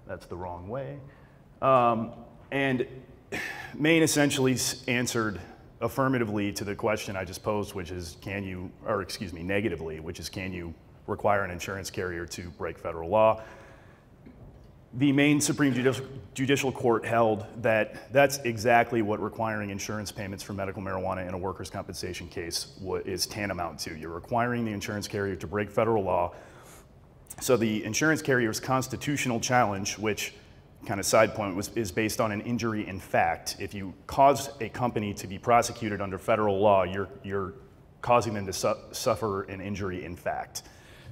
That's the wrong way. And Maine essentially answered affirmatively to the question I just posed, which is negatively, which is, can you require an insurance carrier to break federal law? The Maine Supreme Judicial Court held that that's exactly what requiring insurance payments for medical marijuana in a workers' compensation case is tantamount to. You're requiring the insurance carrier to break federal law. So the insurance carrier's constitutional challenge, which, kind of side point, is based on an injury in fact. If you cause a company to be prosecuted under federal law, you're causing them to suffer an injury in fact.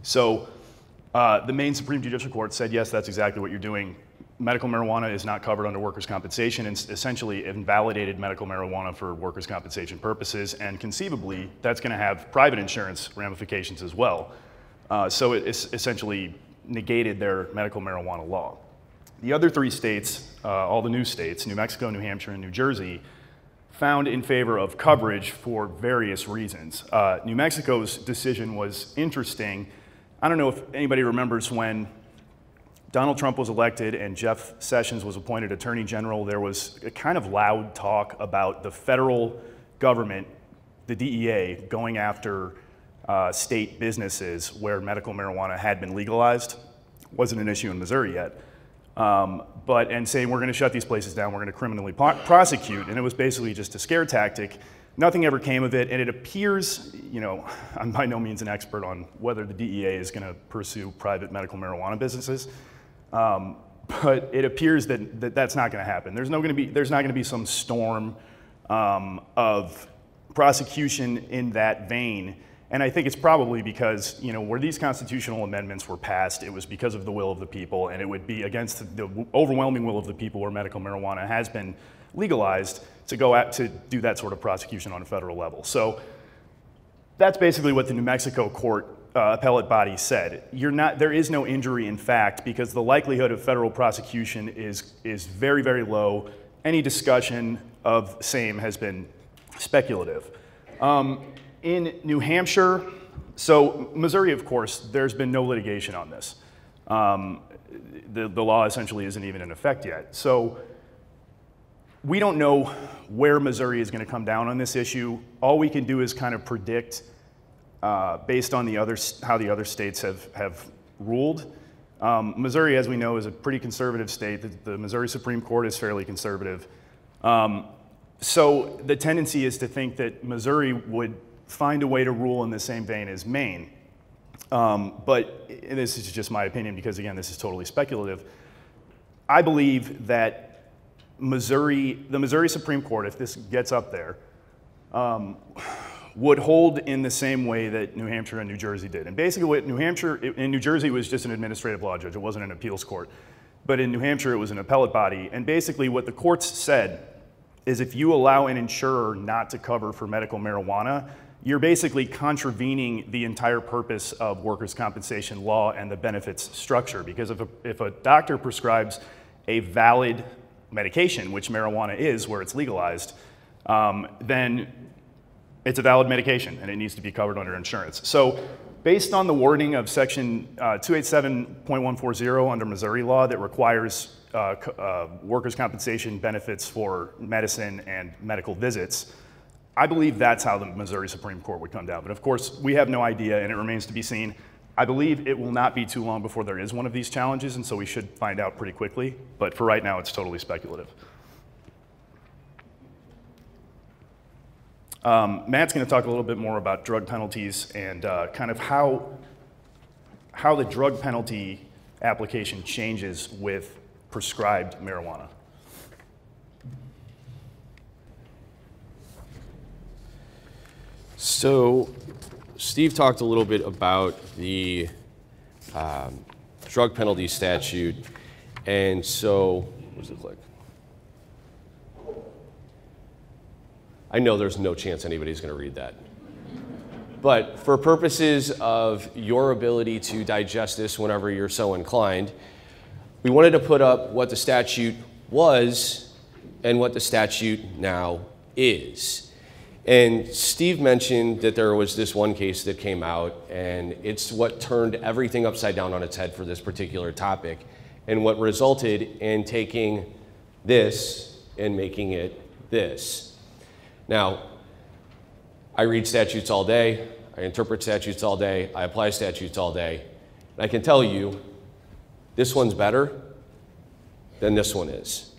So the Maine Supreme Judicial Court said, yes, that's exactly what you're doing. Medical marijuana is not covered under workers' compensation, and essentially invalidated medical marijuana for workers' compensation purposes, and conceivably that's going to have private insurance ramifications as well. So it essentially negated their medical marijuana law. The other 3 states, all the new states, New Mexico, New Hampshire, and New Jersey, found in favor of coverage for various reasons. New Mexico's decision was interesting. I don't know if anybody remembers when Donald Trump was elected and Jeff Sessions was appointed Attorney General, there was a kind of loud talk about the federal government, the DEA, going after state businesses where medical marijuana had been legalized. Wasn't an issue in Missouri yet. And saying, we're going to shut these places down, we're going to criminally prosecute. And it was basically just a scare tactic. Nothing ever came of it, and it appears, I'm by no means an expert on whether the DEA is going to pursue private medical marijuana businesses, but it appears that that's not going to happen. There's not going to be some storm of prosecution in that vein. And I think it's probably because, where these constitutional amendments were passed, it was because of the will of the people, and it would be against the overwhelming will of the people where medical marijuana has been legalized to go out to do that sort of prosecution on a federal level. So that's basically what the New Mexico court appellate body said. There is no injury in fact, because the likelihood of federal prosecution is very, very low. Any discussion of same has been speculative. In New Hampshire, so Missouri, of course, there's been no litigation on this. The law essentially isn't even in effect yet. So we don't know where Missouri is going to come down on this issue. All we can do is kind of predict based on how the other states have ruled. Missouri, as we know, is a pretty conservative state. The Missouri Supreme Court is fairly conservative. So the tendency is to think that Missouri would find a way to rule in the same vein as Maine. But this is just my opinion because, again, this is totally speculative. I believe that the Missouri Supreme Court, if this gets up there, would hold in the same way that New Hampshire and New Jersey did. And basically what in New Jersey was just an administrative law judge. It wasn't an appeals court. But in New Hampshire, it was an appellate body. And basically what the courts said is if you allow an insurer not to cover for medical marijuana, you're basically contravening the entire purpose of workers' compensation law and the benefits structure. Because if a doctor prescribes a valid medication, which marijuana is where it's legalized, then it's a valid medication and it needs to be covered under insurance. So based on the wording of section 287.140 under Missouri law that requires workers' compensation benefits for medicine and medical visits, I believe that's how the Missouri Supreme Court would come down. But of course, we have no idea and it remains to be seen. I believe it will not be too long before there is one of these challenges, and so we should find out pretty quickly. But for right now, it's totally speculative. Matt's going to talk a little bit more about drug penalties and kind of how the drug penalty application changes with prescribed marijuana. So Steve talked a little bit about the drug penalty statute, and so, where's the click? I know there's no chance anybody's going to read that. But for purposes of your ability to digest this whenever you're so inclined, we wanted to put up what the statute was and what the statute now is. And Steve mentioned that there was this one case that came out, and it's what turned everything upside down on its head for this particular topic, and what resulted in taking this and making it this. Now, I read statutes all day, I interpret statutes all day, I apply statutes all day, and I can tell you this one's better than this one is.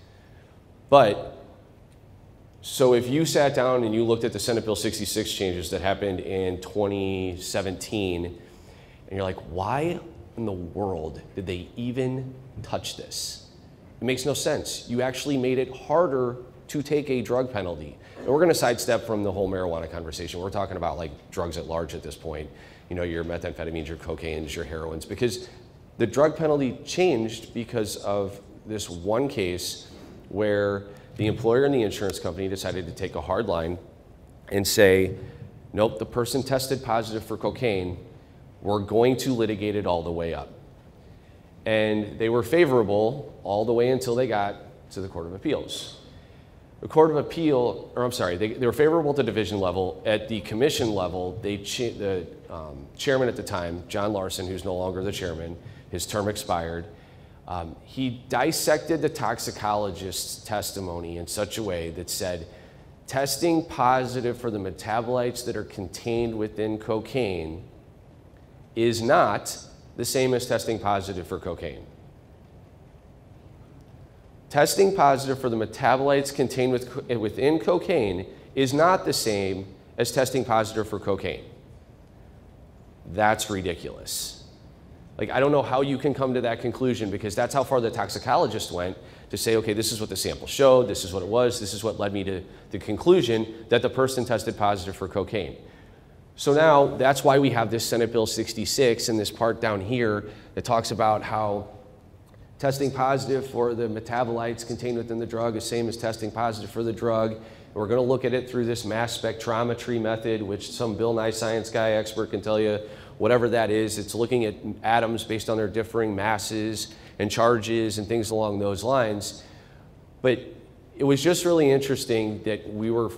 But so if you sat down and you looked at the Senate Bill 66 changes that happened in 2017, and you're like, why in the world did they even touch this? It makes no sense. You actually made it harder to take a drug penalty. And we're going to sidestep from the whole marijuana conversation. We're talking about like drugs at large at this point. You know, your methamphetamines, your cocaines, your heroines, because the drug penalty changed because of this one case where the employer and the insurance company decided to take a hard line and say, nope, the person tested positive for cocaine, we're going to litigate it all the way up. And they were favorable all the way until they got to the Court of Appeals. The Court of Appeal, or I'm sorry, they were favorable at the division level. At the commission level, the chairman at the time, John Larson, who's no longer the chairman, his term expired, he dissected the toxicologist's testimony in such a way that said, testing positive for the metabolites that are contained within cocaine is not the same as testing positive for cocaine. Testing positive for the metabolites contained within cocaine is not the same as testing positive for cocaine. That's ridiculous. Like, I don't know how you can come to that conclusion, because that's how far the toxicologist went to say, okay, this is what the sample showed, this is what it was, this is what led me to the conclusion that the person tested positive for cocaine. So now that's why we have this Senate Bill 66 and this part down here that talks about how testing positive for the metabolites contained within the drug is same as testing positive for the drug. And we're going to look at it through this mass spectrometry method, which some Bill Nye Science Guy expert can tell you, whatever that is. It's looking at atoms based on their differing masses and charges and things along those lines. But it was just really interesting that we were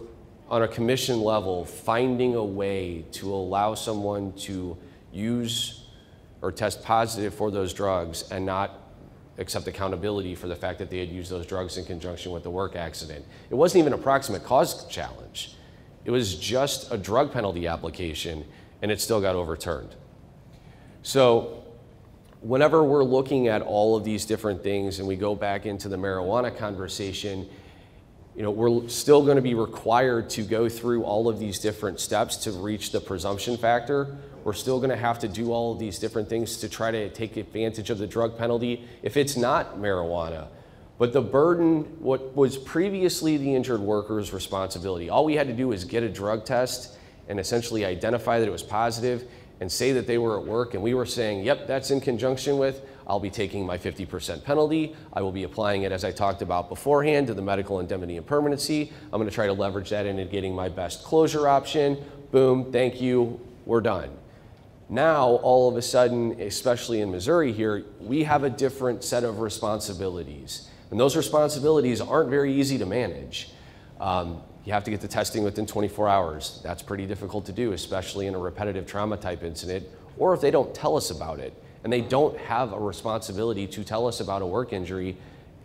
on a commission level finding a way to allow someone to use or test positive for those drugs and not accept accountability for the fact that they had used those drugs in conjunction with the work accident. It wasn't even a proximate cause challenge. It was just a drug penalty application. and it still got overturned. So whenever we're looking at all of these different things and we go back into the marijuana conversation, you know, we're still going to be required to go through all of these different steps to reach the presumption factor. We're still going to have to do all of these different things to try to take advantage of the drug penalty if it's not marijuana. But the burden, what was previously the injured worker's responsibility, all we had to do was get a drug test and essentially identify that it was positive and say that they were at work, and we were saying, yep, that's in conjunction with, I'll be taking my 50% penalty. I will be applying it, as I talked about beforehand, to the medical indemnity and permanency. I'm going to try to leverage that into getting my best closure option. Boom, thank you, we're done. Now, all of a sudden, especially in Missouri here, we have a different set of responsibilities. And those responsibilities aren't very easy to manage. You have to get the testing within 24 hours. That's pretty difficult to do, especially in a repetitive trauma type incident, or if they don't tell us about it. And they don't have a responsibility to tell us about a work injury.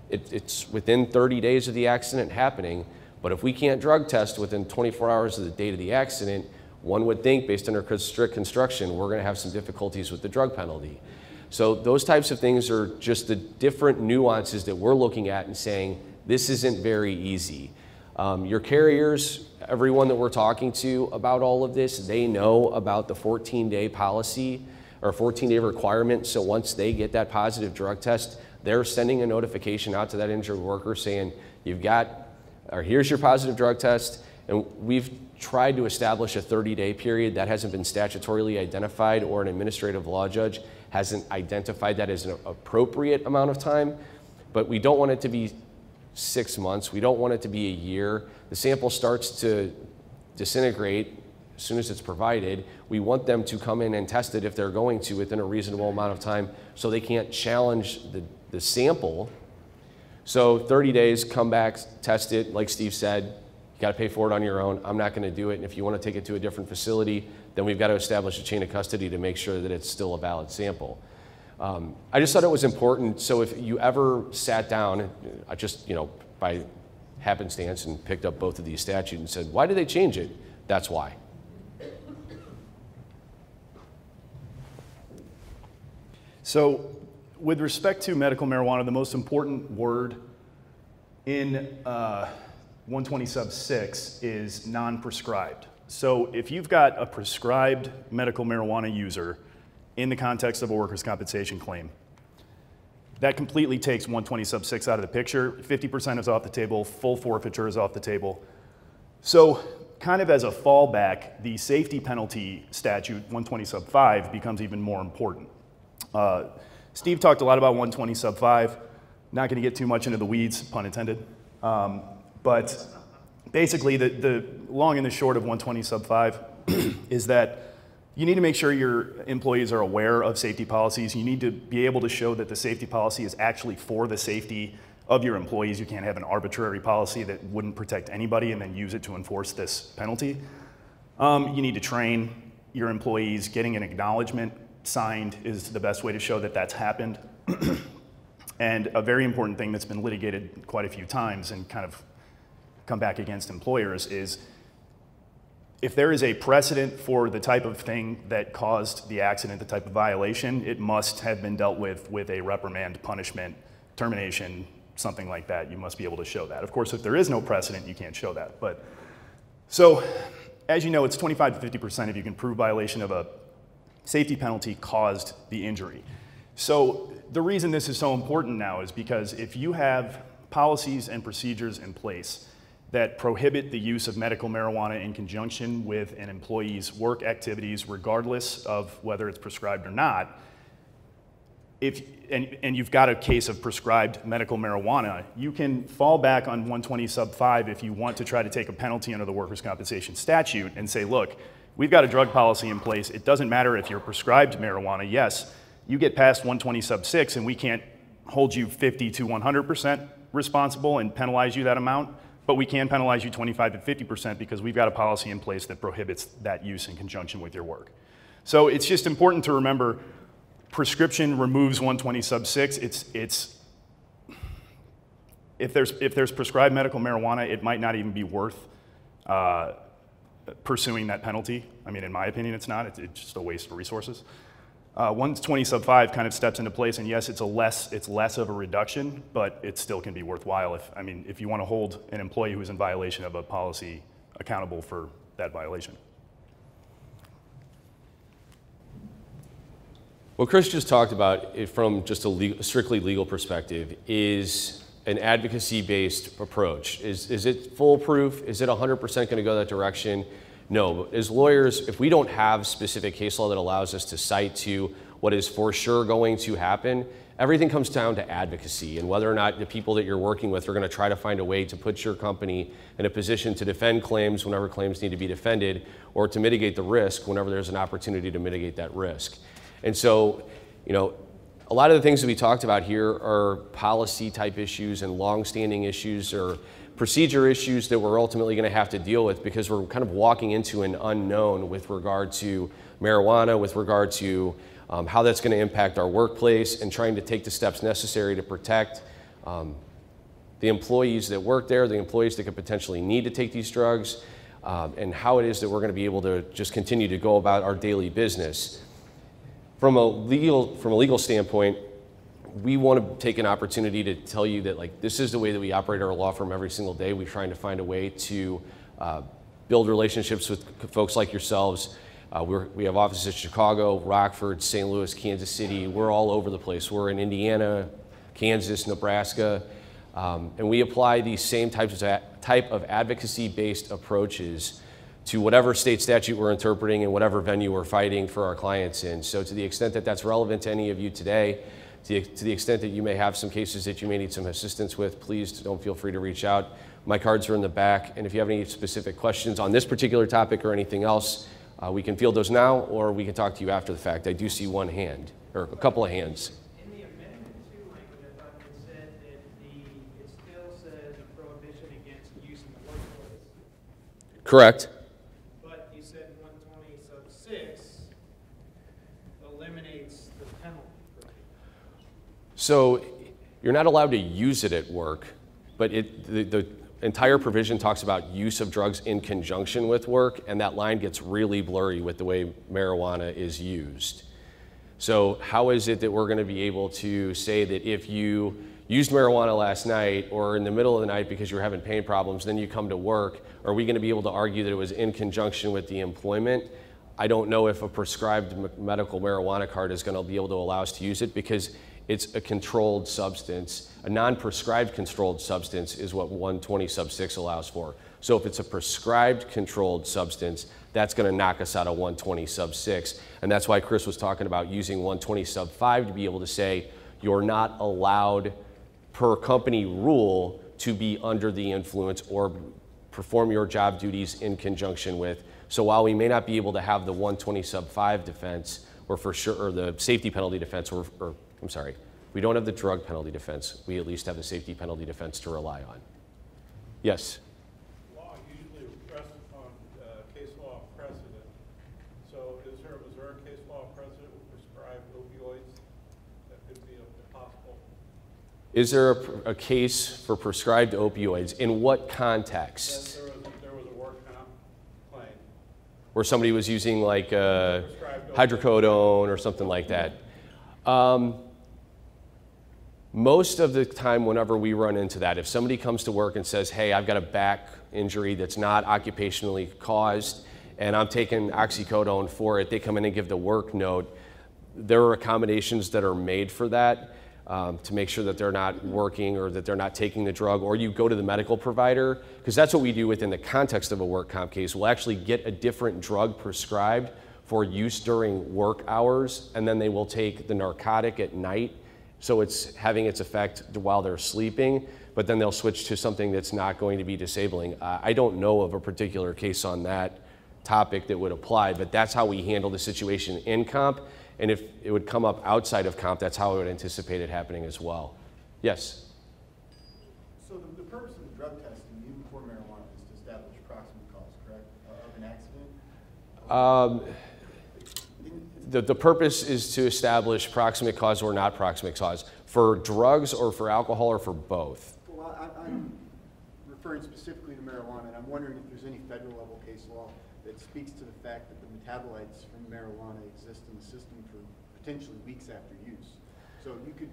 It's within 30 days of the accident happening, but if we can't drug test within 24 hours of the date of the accident, one would think, based on our strict construction, we're going to have some difficulties with the drug penalty. So those types of things are just the different nuances that we're looking at and saying, this isn't very easy. Your carriers, everyone that we're talking to about all of this, they know about the 14-day policy or 14-day requirement. So once they get that positive drug test, they're sending a notification out to that injured worker saying, here's your positive drug test. And we've tried to establish a 30-day period. That hasn't been statutorily identified, or an administrative law judge hasn't identified that as an appropriate amount of time. But we don't want it to be 6 months. We don't want it to be a year. The sample starts to disintegrate as soon as it's provided. We want them to come in and test it if they're going to within a reasonable amount of time, so they can't challenge the sample. So 30 days, come back, test it. Like Steve said, you got to pay for it on your own. I'm not going to do it. And if you want to take it to a different facility, then we've got to establish a chain of custody to make sure that it's still a valid sample. I just thought it was important. So if you ever sat down, I just, by happenstance, and picked up both of these statutes and said, why did they change it? That's why. So with respect to medical marijuana, the most important word in 120 sub 6 is non-prescribed. So if you've got a prescribed medical marijuana user in the context of a workers' compensation claim, that completely takes 120 sub 6 out of the picture. 50% is off the table, full forfeiture is off the table. So kind of as a fallback, the safety penalty statute, 120 sub 5, becomes even more important. Steve talked a lot about 120 sub 5. Not going to get too much into the weeds, pun intended. But basically, the long and the short of 120 sub 5 is that you need to make sure your employees are aware of safety policies. You need to be able to show that the safety policy is actually for the safety of your employees. You can't have an arbitrary policy that wouldn't protect anybody and then use it to enforce this penalty. You need to train your employees. Getting an acknowledgement signed is the best way to show that that's happened. And a very important thing that's been litigated quite a few times and kind of come back against employers is, if there is a precedent for the type of thing that caused the accident, the type of violation, it must have been dealt with a reprimand, punishment, termination, something like that. You must be able to show that. Of course, if there is no precedent, you can't show that. But so, as you know, it's 25 to 50% if you can prove violation of a safety penalty caused the injury. So the reason this is so important now is because if you have policies and procedures in place that prohibit the use of medical marijuana in conjunction with an employee's work activities, regardless of whether it's prescribed or not, and you've got a case of prescribed medical marijuana, you can fall back on 120 sub 5 if you want to try to take a penalty under the workers' compensation statute and say, look, we've got a drug policy in place. It doesn't matter if you're prescribed marijuana. Yes, you get past 120 sub 6 and we can't hold you 50 to 100% responsible and penalize you that amount, but we can penalize you 25 to 50% because we've got a policy in place that prohibits that use in conjunction with your work. So it's just important to remember, prescription removes 120 sub 6. If there's prescribed medical marijuana, it might not even be worth pursuing that penalty. I mean, in my opinion, it's not. It's just a waste of resources. 120 sub 5 kind of steps into place, and yes, it's less of a reduction, but it still can be worthwhile if you want to hold an employee who is in violation of a policy accountable for that violation. What Chris just talked about from just a strictly legal perspective is an advocacy-based approach. Is it foolproof? Is it 100% going to go that direction? No. But as lawyers, if we don't have specific case law that allows us to cite to what is for sure going to happen, everything comes down to advocacy and whether or not the people that you're working with are going to try to find a way to put your company in a position to defend claims whenever claims need to be defended, or to mitigate the risk whenever there's an opportunity to mitigate that risk. And so, a lot of the things that we talked about here are policy type issues and long-standing issues or procedure issues that we're ultimately going to have to deal with, because we're kind of walking into an unknown with regard to marijuana, with regard to how that's going to impact our workplace, and trying to take the steps necessary to protect the employees that work there, the employees that could potentially need to take these drugs, and how it is that we're going to be able to just continue to go about our daily business. From a legal standpoint, we want to take an opportunity to tell you that this is the way that we operate our law firm every single day. We're trying to find a way to build relationships with folks like yourselves. We have offices in Chicago, Rockford, St. Louis, Kansas City. We're all over the place. We're in Indiana, Kansas, Nebraska, and we apply these same type of advocacy-based approaches to whatever state statute we're interpreting and whatever venue we're fighting for our clients in. So to the extent that that's relevant to any of you today, to the extent that you may have some cases that you may need some assistance with, please don't feel free to reach out. My cards are in the back, and if you have any specific questions on this particular topic or anything else, we can field those now, or we can talk to you after the fact. I do see one hand, or a couple of hands. In the Amendment 2 language, I thought it said that it still says a prohibition against use in the workplace. Correct. But you said 120 sub 6 eliminates the penalty. So you're not allowed to use it at work, but the entire provision talks about use of drugs in conjunction with work, and that line gets really blurry with the way marijuana is used. So how is it that we're going to be able to say that if you used marijuana last night or in the middle of the night because you're having pain problems, then you come to work, are we going to be able to argue that it was in conjunction with the employment? I don't know if a prescribed medical marijuana card is going to be able to allow us to use it, because it's a controlled substance. A non-prescribed controlled substance is what 120 sub 6 allows for. So if it's a prescribed controlled substance, that's going to knock us out of 120 sub 6. And that's why Chris was talking about using 120 sub 5 to be able to say you're not allowed per company rule to be under the influence or perform your job duties in conjunction with. So while we may not be able to have the 120 sub 5 defense, or for sure, or the safety penalty defense, I'm sorry, we don't have the drug penalty defense. We at least have the safety penalty defense to rely on. Yes? Law usually rests upon case law precedent. So was there a case law precedent with prescribed opioids that could be possible? Is there a case for prescribed opioids? In what context? There was a work comp claim. Where somebody was using like hydrocodone or something like that. Most of the time whenever we run into that, if somebody comes to work and says, hey, I've got a back injury that's not occupationally caused and I'm taking oxycodone for it, they come in and give the work note. There are accommodations that are made for that to make sure that they're not working or that they're not taking the drug, or you go to the medical provider, because that's what we do within the context of a work comp case. We'll actually get a different drug prescribed for use during work hours, and then they will take the narcotic at night. So it's having its effect while they're sleeping, but then they'll switch to something that's not going to be disabling. I don't know of a particular case on that topic that would apply, but that's how we handle the situation in comp. And if it would come up outside of comp, that's how I would anticipate it happening as well. Yes? So the purpose of the drug testing, even before marijuana, is to establish proximate cause, correct, of an accident? The purpose is to establish proximate cause or not proximate cause for drugs or for alcohol or for both. Well, I'm referring specifically to marijuana, and I'm wondering if there's any federal level case law that speaks to the fact that the metabolites from marijuana exist in the system for potentially weeks after use. So you could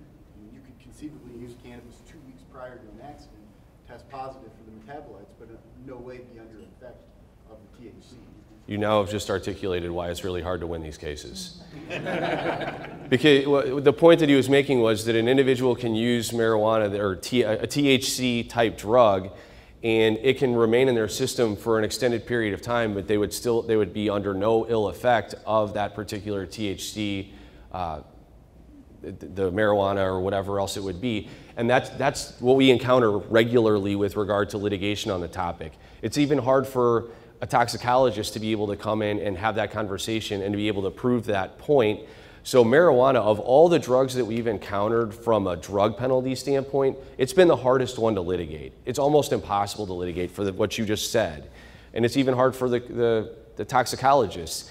conceivably use cannabis 2 weeks prior to an accident, test positive for the metabolites, but in no way be under effect of the THC. You now have just articulated why it's really hard to win these cases. Because the point that he was making was that an individual can use marijuana or a THC type drug, and it can remain in their system for an extended period of time, but they would be under no ill effect of that particular THC, the marijuana or whatever else it would be. And that's what we encounter regularly with regard to litigation on the topic. It's even hard for a toxicologist to be able to come in and have that conversation and to be able to prove that point. So marijuana, of all the drugs that we've encountered from a drug penalty standpoint, it's been the hardest one to litigate. It's almost impossible to litigate for what you just said. And it's even hard for the toxicologists.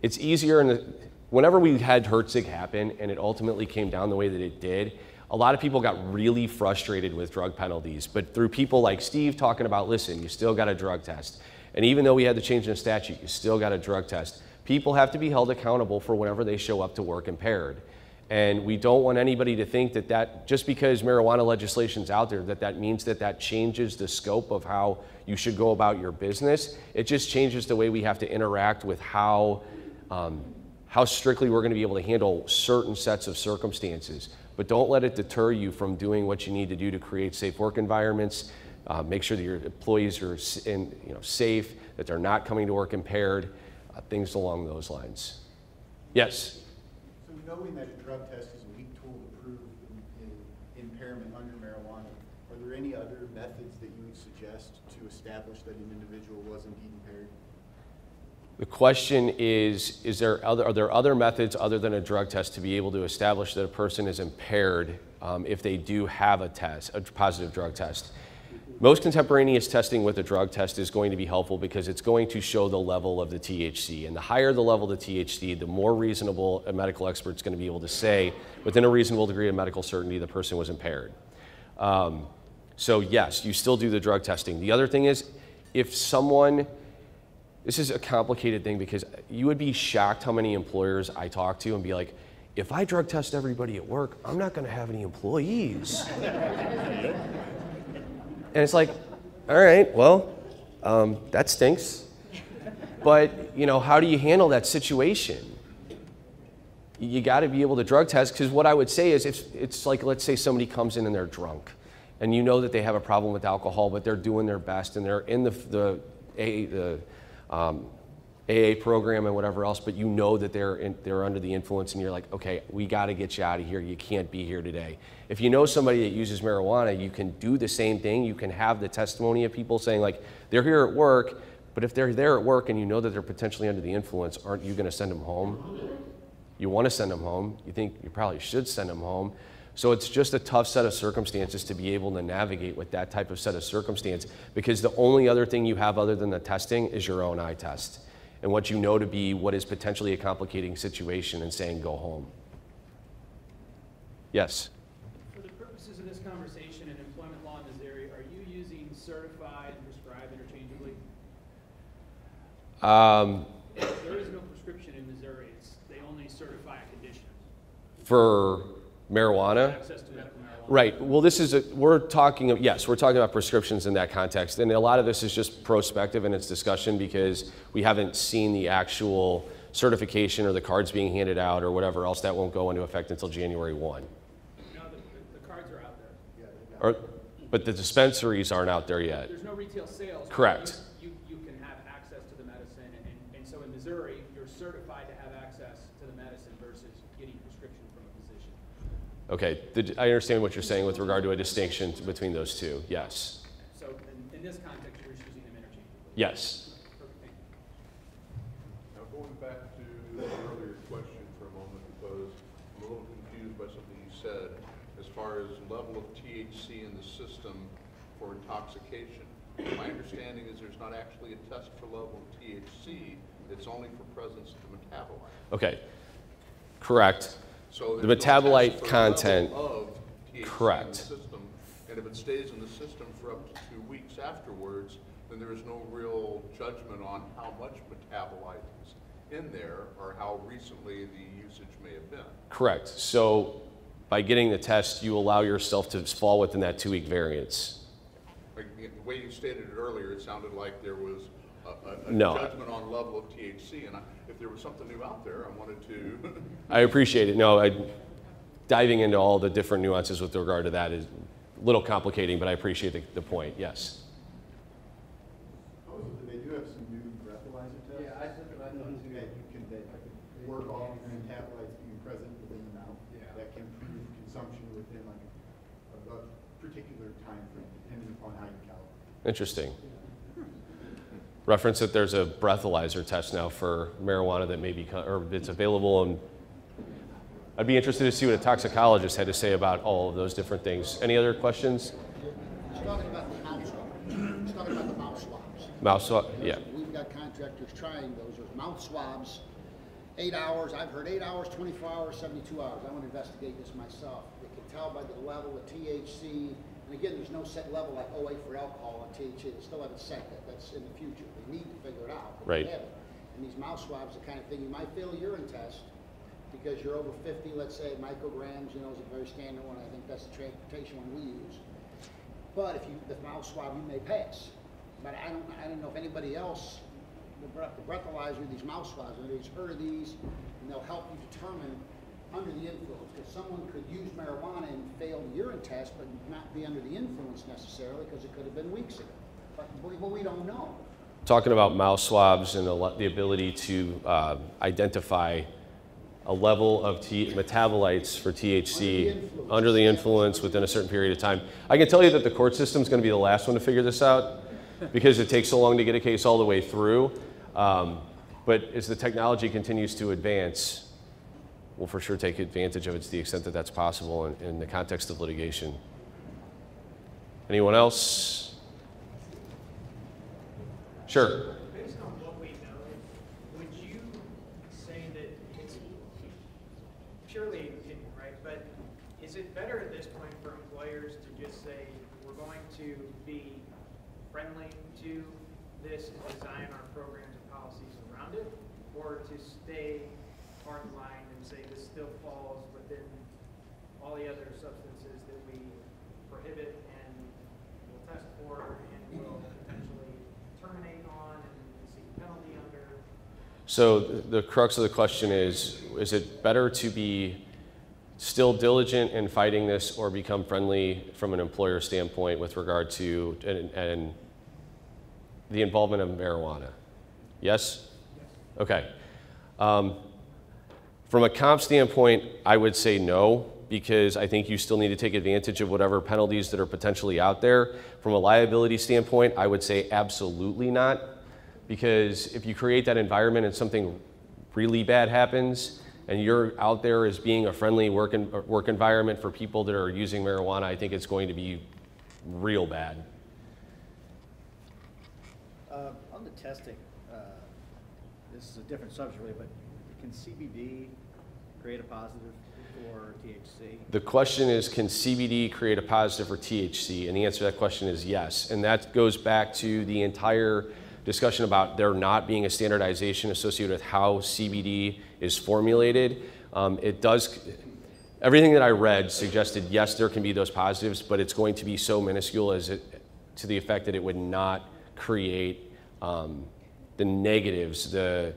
It's easier, whenever we had Herzig happen and it ultimately came down the way that it did, a lot of people got really frustrated with drug penalties, but through people like Steve talking about, listen, you still got a drug test. And even though we had the change in the statute, you still got a drug test. People have to be held accountable for whenever they show up to work impaired. And we don't want anybody to think that just because marijuana legislation's out there, that means that changes the scope of how you should go about your business. It just changes the way we have to interact with how strictly we're going to be able to handle certain sets of circumstances. But don't let it deter you from doing what you need to do to create safe work environments, make sure that your employees are safe, that they're not coming to work impaired, things along those lines. Yes? So knowing that a drug test is a weak tool to prove impairment under marijuana, are there any other methods that you would suggest to establish that an individual was indeed impaired? The question is are there other methods other than a drug test to be able to establish that a person is impaired if they do have a positive drug test? Most contemporaneous testing with a drug test is going to be helpful because it's going to show the level of the THC. And the higher the level of the THC, the more reasonable a medical expert's going to be able to say, within a reasonable degree of medical certainty, the person was impaired. So yes, you still do the drug testing. The other thing is, if someone, this is a complicated thing because you would be shocked how many employers I talk to and be like, if I drug test everybody at work, I'm not going to have any employees. And it's like, all right, well, that stinks. But, how do you handle that situation? You got to be able to drug test, because what I would say is it's like, let's say somebody comes in and they're drunk, and you know that they have a problem with alcohol, but they're doing their best, and they're in the AA program and whatever else, but you know that they're under the influence, and you're like, okay, we got to get you out of here. You can't be here today. If you know somebody that uses marijuana, you can do the same thing. You can have the testimony of people saying, like, they're here at work, but if they're there at work and you know that they're potentially under the influence, aren't you going to send them home? You want to send them home. You think you probably should send them home. So it's just a tough set of circumstances to be able to navigate with that type of set of circumstance, because the only other thing you have other than the testing is your own eye test and what you know to be what is potentially a complicating situation and saying go home. Yes? For the purposes of this conversation in employment law in Missouri, are you using certified and prescribed interchangeably? There is no prescription in Missouri. They only certify a condition. For marijuana? Access to medical marijuana. Right. Well, we're talking about prescriptions in that context. And a lot of this is just prospective in its discussion because we haven't seen the actual certification or the cards being handed out or whatever else. That won't go into effect until January 1. No, the cards are out there. But the dispensaries aren't out there yet. There's no retail sales. Correct. You can have access to the medicine. And so in Missouri, you're certified to have access to the medicine versus getting prescription from a physician. Okay, I understand what you're saying with regard to a distinction between those two, yes. So in this context, you're just using them interchangeably? Yes. Perfect, thank you. Now, going back to the earlier question for a moment, because I'm a little confused by something you said as far as level of THC in the system for intoxication. My understanding is there's not actually a test for level of THC, it's only for presence of the metabolite. Okay, correct. So the metabolite no content, of THC correct. in the system, and if it stays in the system for up to 2 weeks afterwards, then there is no real judgment on how much metabolite is in there or how recently the usage may have been. Correct. So by getting the test, you allow yourself to fall within that 2-week variance. Like, the way you stated it earlier, it sounded like there was a No. judgment on level of THC, and if there was something new out there, I wanted to. I appreciate it. No, diving into all the different nuances with regard to that is a little complicating, but I appreciate the point, yes. They do have some new breathalyzer tests. Yeah, I took it, I thought too. That can work off metabolites being present within the mouth. Yeah. That can prove consumption within like a particular time frame, depending upon how you calibrate. Interesting. Reference that there's a breathalyzer test now for marijuana that may be, or it's available, and I'd be interested to see what a toxicologist had to say about all of those different things. Any other questions? He's talking about the mouth swab. He's talking about the mouth swabs. Mouth swab, yeah. We've got contractors trying those. There's mouth swabs, 8 hours. I've heard 8 hours, 24 hours, 72 hours. I want to investigate this myself. They can tell by the level of THC. And again, there's no set level like OA for alcohol and THC. They still haven't set that. That's in the future. They need to figure it out. But Right. They haven't. And these mouth swabs, the kind of thing you might fail a urine test because you're over 50, let's say, micrograms, you know, is a very standard one. I think that's the transportation one we use. But if you, the mouth swab, you may pass. But I don't know if anybody else, the breathalyzer, these mouth swabs, anybody's heard of these, and they'll help you determine under the influence. Because someone could use marijuana and fail the urine test, but not be under the influence necessarily, because it could have been weeks ago. But we don't know. Talking about mouth swabs and the ability to identify a level of metabolites for THC under the influence within a certain period of time. I can tell you that the court system is going to be the last one to figure this out because it takes so long to get a case all the way through. But as the technology continues to advance, we'll for sure take advantage of it to the extent that that's possible in the context of litigation. Anyone else? Sure. Based on what we know, would you say that it's purely an opinion, right? But is it better at this point for employers to just say, we're going to be friendly to this and design our programs and policies around it? Or to stay hardline and say this still falls within all the other substances that we prohibit and will test for and will potentially terminate on and seek penalty under? So the crux of the question is it better to be still diligent in fighting this or become friendly from an employer standpoint with regard to and the involvement of marijuana? Yes? Okay. From a comp standpoint, I would say no, because I think you still need to take advantage of whatever penalties that are potentially out there. From a liability standpoint, I would say absolutely not, because if you create that environment and something really bad happens, and you're out there as being a friendly work environment for people that are using marijuana, I think it's going to be real bad. On the testing, this is a different subject really, but can CBD create a positive for THC? The question is, can CBD create a positive for THC? And the answer to that question is yes. And that goes back to the entire discussion about there not being a standardization associated with how CBD is formulated. Everything that I read suggested, yes, there can be those positives, but it's going to be so minuscule to the effect that it would not create the negatives, the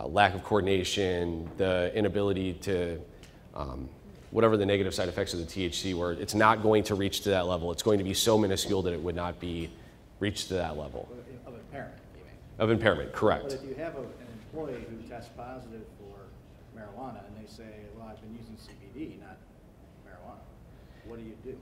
lack of coordination, the inability to, whatever the negative side effects of the THC were, it's not going to reach to that level. It's going to be so minuscule that it would not be reached to that level. Of impairment, you mean? Of impairment, correct. But if you have an employee who tests positive for marijuana and they say, well, I've been using CBD, not marijuana, what do you do?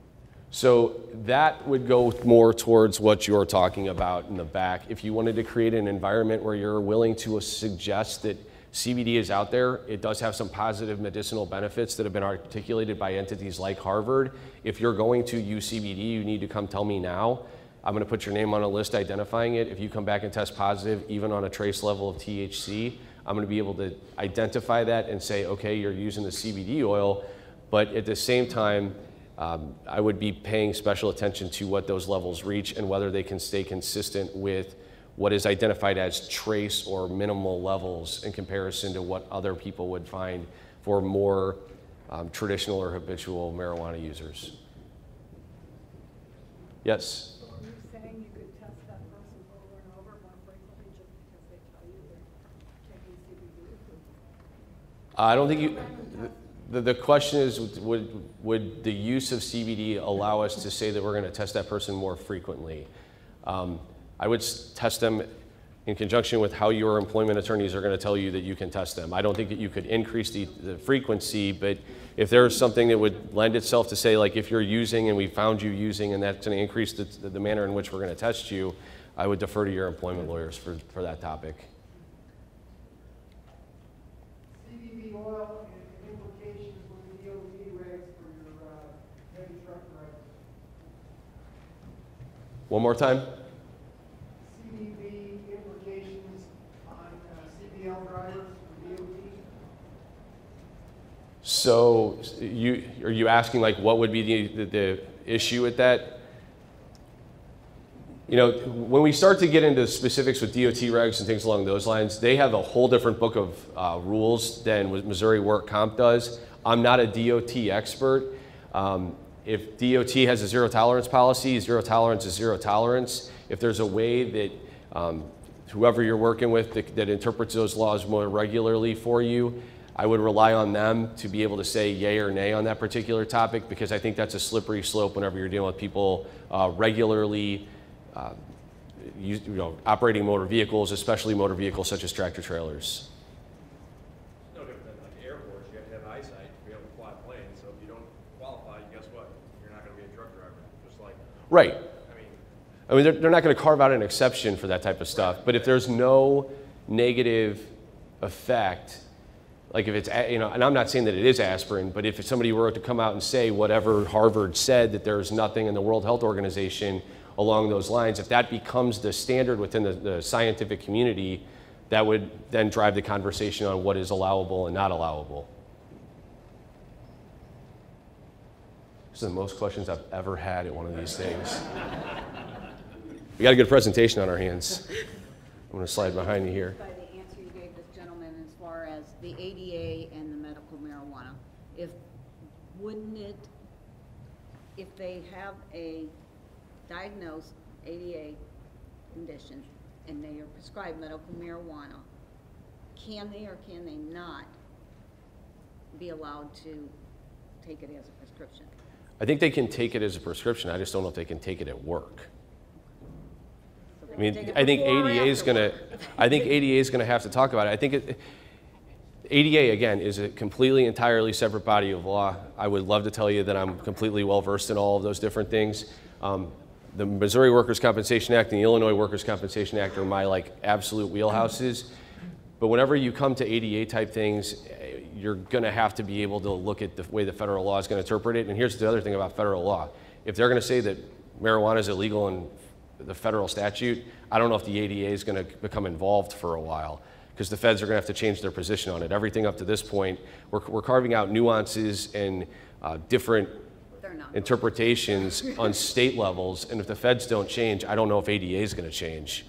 So that would go more towards what you're talking about in the back. If you wanted to create an environment where you're willing to suggest that CBD is out there, it does have some positive medicinal benefits that have been articulated by entities like Harvard. If you're going to use CBD, you need to come tell me now. I'm going to put your name on a list identifying it. If you come back and test positive, even on a trace level of THC, I'm going to be able to identify that and say, okay, you're using the CBD oil, but at the same time, I would be paying special attention to what those levels reach and whether they can stay consistent with what is identified as trace or minimal levels in comparison to what other people would find for more traditional or habitual marijuana users. Yes? So are you saying you could test that person over and over more frequently just because they tell you they're taking CBD? I don't think you, the question is, would the use of CBD allow us to say that we're going to test that person more frequently? I would test them in conjunction with how your employment attorneys are going to tell you that you can test them. I don't think that you could increase the frequency, but if there's something that would lend itself to say, like if you're using and we found you using and that's going to increase the manner in which we're going to test you, I would defer to your employment lawyers for that topic. CBD oil and implications with the DOT regs for your heavy truck drivers. One more time. CBD implications on CDL drivers for DOT. So are you asking like what would be the issue with that? You know, when we start to get into specifics with DOT regs and things along those lines, they have a whole different book of rules than what Missouri Work Comp does. I'm not a DOT expert. If DOT has a zero tolerance policy, zero tolerance is zero tolerance. If there's a way that whoever you're working with that interprets those laws more regularly for you, I would rely on them to be able to say yay or nay on that particular topic, because I think that's a slippery slope whenever you're dealing with people regularly operating motor vehicles, especially motor vehicles such as tractor trailers. No different than like airports. You have to have eyesight to be able to fly a plane. So if you don't qualify, guess what? You're not going to be a truck driver. Just like Right. I mean, they're not going to carve out an exception for that type of stuff. But if there's no negative effect, like if it's, and I'm not saying that it is aspirin, but if somebody were to come out and say whatever Harvard said, that there's nothing in the World Health Organization along those lines, if that becomes the standard within the scientific community, that would then drive the conversation on what is allowable and not allowable. This is the most questions I've ever had at one of these things. We got a good presentation on our hands. I'm going to slide behind you here. By the answer you gave this gentleman as far as the ADA and the medical marijuana, if they have a diagnosed ADA condition and they are prescribed medical marijuana, can they or can they not be allowed to take it as a prescription? I think they can take it as a prescription. I just don't know if they can take it at work. I mean, I think ADA is going to have to talk about it. I think ADA, again, is a completely, entirely separate body of law. I would love to tell you that I'm completely well-versed in all of those different things. The Missouri Workers' Compensation Act and the Illinois Workers' Compensation Act are my absolute wheelhouses. But whenever you come to ADA type things, you're going to have to be able to look at the way the federal law is going to interpret it. And here's the other thing about federal law. If they're going to say that marijuana is illegal in the federal statute, I don't know if the ADA is going to become involved for a while, because the feds are going to have to change their position on it. Everything up to this point, we're carving out nuances and different interpretations on state levels, and if the feds don't change, I don't know if ADA is going to change.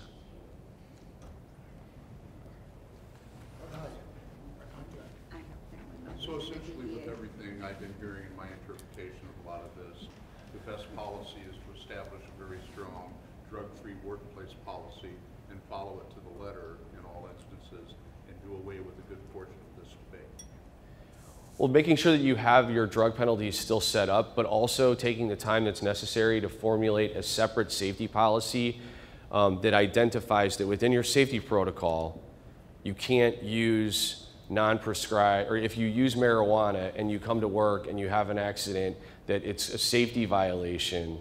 So essentially with everything I've been hearing in my interpretation of a lot of this, the best policy is to establish a very strong drug-free workplace policy and follow it to the letter in all instances and do away with a good portion of this debate. Well, making sure that you have your drug penalties still set up, but also taking the time that's necessary to formulate a separate safety policy that identifies that within your safety protocol, you can't use non-prescribed, or if you use marijuana and you come to work and you have an accident, that it's a safety violation.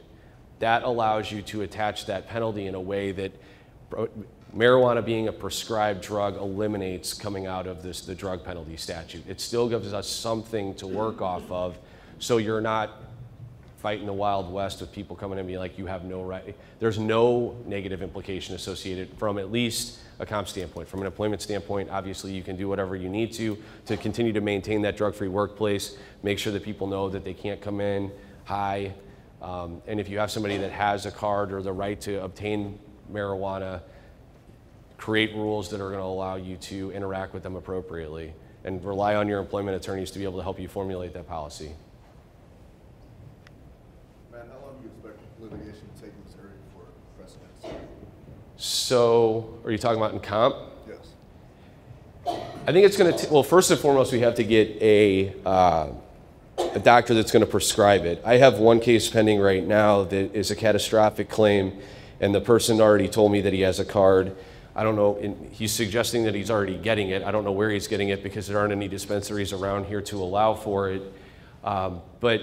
That allows you to attach that penalty in a way that marijuana being a prescribed drug eliminates coming out of the drug penalty statute. It still gives us something to work off of, so you're not fighting the Wild West with people coming in and being like, you have no right. There's no negative implication associated from at least a comp standpoint. From an employment standpoint, obviously you can do whatever you need to continue to maintain that drug-free workplace, make sure that people know that they can't come in high. And if you have somebody that has a card or the right to obtain marijuana, create rules that are going to allow you to interact with them appropriately, and rely on your employment attorneys to be able to help you formulate that policy. Matt, how long do you expect litigation to take in this area before precedent? So, are you talking about in comp? Yes. I think it's going to, well, first and foremost, we have to get a doctor that's going to prescribe it. I have one case pending right now that is a catastrophic claim, and the person already told me that he has a card. I don't know, he's suggesting that he's already getting it. I don't know where he's getting it because there aren't any dispensaries around here to allow for it. But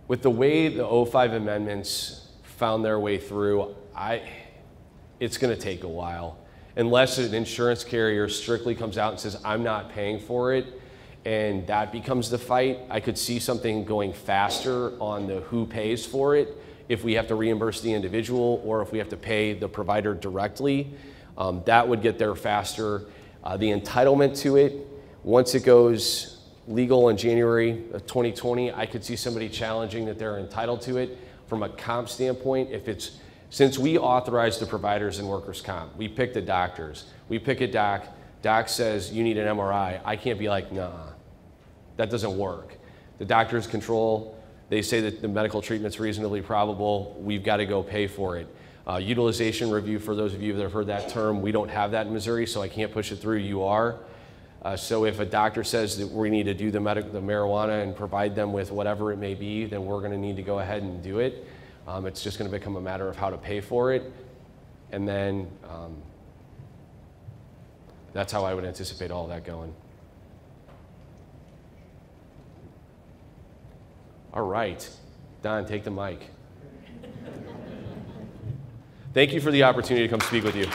with the way the 05 amendments found their way through, it's going to take a while. Unless an insurance carrier strictly comes out and says, I'm not paying for it, and that becomes the fight, I could see something going faster on the who pays for it, if we have to reimburse the individual or if we have to pay the provider directly. That would get there faster. The entitlement to it, once it goes legal in January of 2020, I could see somebody challenging that they're entitled to it. From a comp standpoint, since we authorize the providers in workers' comp, we pick the doctors. We pick a doc, doc says you need an MRI. I can't be like, nah, that doesn't work. The doctors control. They say that the medical treatment's reasonably probable. We've got to go pay for it. Utilization review, for those of you that have heard that term, we don't have that in Missouri, so I can't push it through. You are. So if a doctor says that we need to do the marijuana and provide them with whatever it may be, then we're going to need to go ahead and do it. It's just going to become a matter of how to pay for it. And then that's how I would anticipate all that going. All right, Don, take the mic. Thank you for the opportunity to come speak with you.